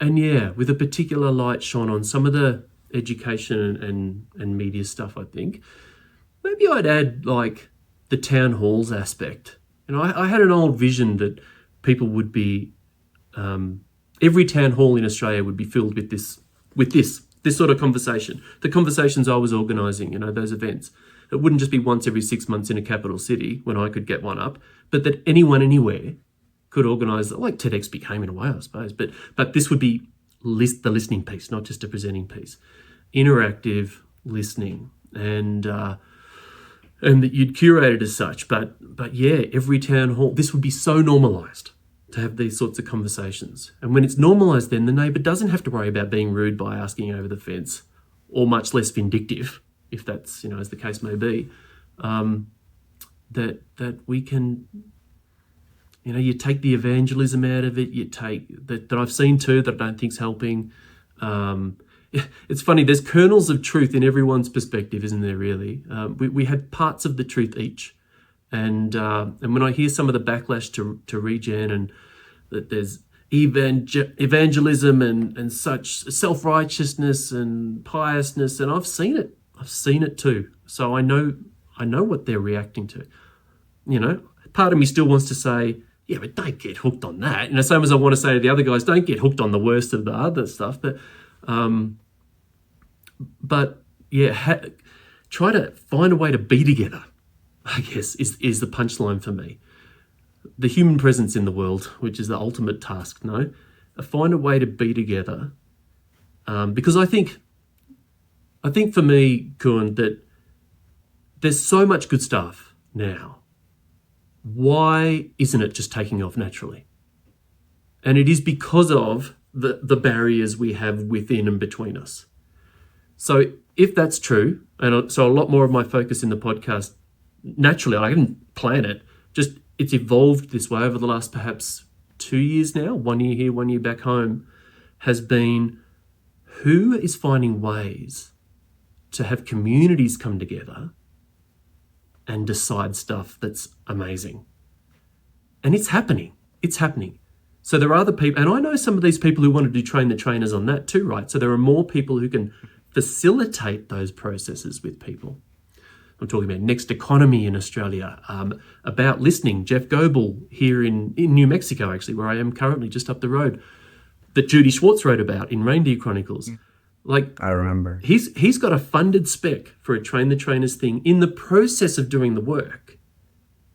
yeah, with a particular light shone on some of the education and media stuff, I think. Maybe I'd add like the town halls aspect. I had an old vision that people would be, every town hall in Australia would be filled with this sort of conversation. The conversations I was organising, those events. It wouldn't just be once every 6 months in a capital city when I could get one up, but that anyone anywhere could organise, like TEDx became in a way, I suppose. But this would be the listening piece, not just a presenting piece. Interactive listening, and that you'd curate it as such. But yeah, every town hall, this would be so normalised to have these sorts of conversations. And when it's normalised, then the neighbour doesn't have to worry about being rude by asking over the fence, or much less vindictive, if that's, as the case may be. That we can, you take the evangelism out of it, you take that I've seen too that I don't think's helping. It's funny, there's kernels of truth in everyone's perspective, isn't there, really? We have parts of the truth each. And when I hear some of the backlash to Regen, and that there's evangelism and such self-righteousness and piousness, and I've seen it too. So I know what they're reacting to. Part of me still wants to say, yeah, but don't get hooked on that. Same as I want to say to the other guys, don't get hooked on the worst of the other stuff. But yeah, try to find a way to be together, I guess, is the punchline for me. The human presence in the world, which is the ultimate task, no? Find a way to be together. Because I think for me, Kuhn, that there's so much good stuff now. Why isn't it just taking off naturally? And it is because of the barriers we have within and between us. So if that's true, and so a lot more of my focus in the podcast, naturally, I didn't plan it, just it's evolved this way over the last perhaps 2 years now, 1 year here, 1 year back home, has been who is finding ways to have communities come together and decide stuff that's amazing. And it's happening. It's happening. So there are other people, and I know some of these people who want to do train the trainers on that too, right? So there are more people who can facilitate those processes with people. I'm talking about Next Economy in Australia, about listening. Jeff Goebel here in New Mexico, actually, where I am currently, just up the road, that Judy Schwartz wrote about in Reindeer Chronicles. Like, I remember. He's got a funded spec for a Train the Trainers thing in the process of doing the work,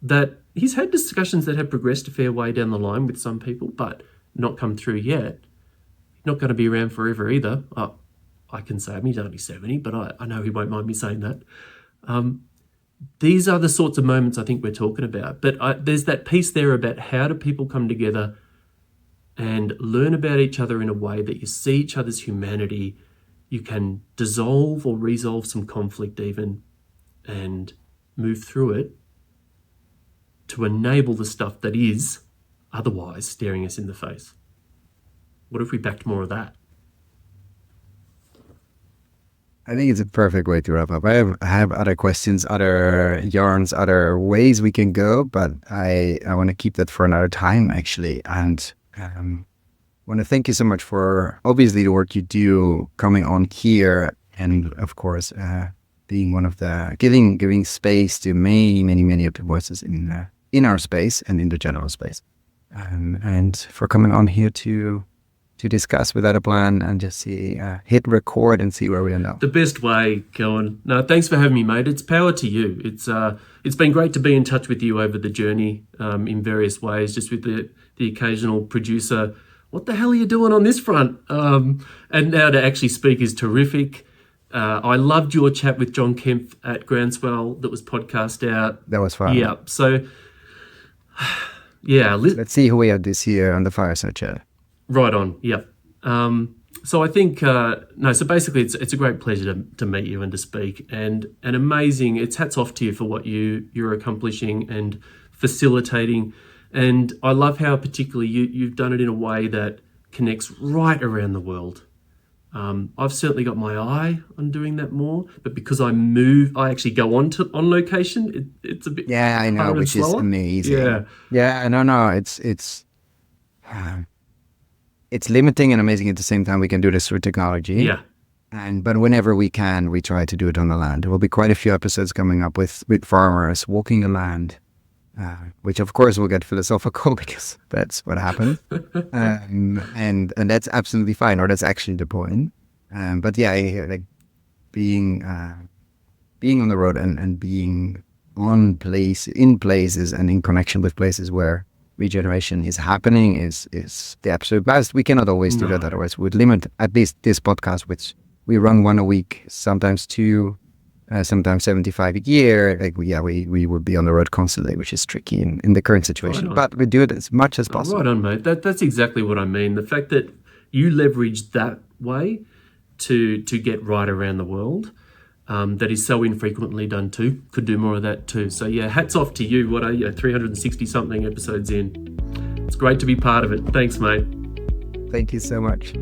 that he's had discussions that have progressed a fair way down the line with some people, but not come through yet. Not going to be around forever either. I can say him, he's only 70, but I know he won't mind me saying that. These are the sorts of moments I think we're talking about. But there's that piece there about how do people come together and learn about each other in a way that you see each other's humanity, you can dissolve or resolve some conflict even, and move through it to enable the stuff that is otherwise staring us in the face. What if we backed more of that? I think it's a perfect way to wrap up. I have other questions, other yarns, other ways we can go, but I want to keep that for another time, actually. And want to thank you so much for obviously the work you do coming on here, and of course being one of the giving space to many of the voices in our space and in the general space, and for coming on here to discuss without a plan and just see hit record and see where we end up. The best way, Cohen. No, thanks for having me, mate. It's power to you. It's been great to be in touch with you over the journey in various ways, just with the occasional producer. What the hell are you doing on this front? And now to actually speak is terrific. I loved your chat with John Kempf at Groundswell that was podcast out. That was fun. Yeah. So, yeah. Let's see who we have this year on the Fireside Chat. Right on. Yep. So I think, so basically it's a great pleasure to meet you and to speak, and amazing. It's hats off to you for what you're accomplishing and facilitating. And I love how particularly you've done it in a way that connects right around the world. I've certainly got my eye on doing that more, but because I actually go on location. It's a bit Yeah, I know, harder and which is slower. amazing. Yeah, Yeah, no, it's limiting and amazing at the same time. We can do this through technology. yeah. But whenever we can, we try to do it on the land. There will be quite a few episodes coming up with farmers walking the land, which of course will get philosophical because that's what happens. And that's absolutely fine, or that's actually the point. But yeah, like being on the road and being in places and in connection with places where regeneration is happening is the absolute best. We cannot always do that, otherwise we would limit at least this podcast, which we run one a week, sometimes two, sometimes 75 a year. Like we would be on the road constantly, which is tricky in the current situation. Right on. But we do it as much as possible. Right on, mate. That's exactly what I mean. The fact that you leverage that way to get right around the world, that is so infrequently done too. Could do more of that too. So yeah, hats off to you. What are you, 360 something episodes in? It's great to be part of it. Thanks, mate. Thank you so much.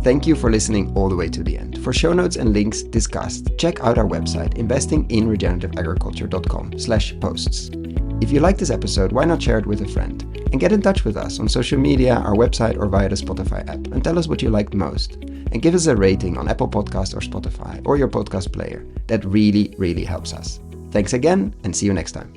Thank you for listening all the way to the end. For show notes and links discussed, check out our website, investinginregenerativeagriculture.com/posts. If you like this episode, why not share it with a friend? And get in touch with us on social media, our website, or via the Spotify app, and tell us what you liked most. And give us a rating on Apple Podcasts or Spotify, or your podcast player. That really, really helps us. Thanks again, and see you next time.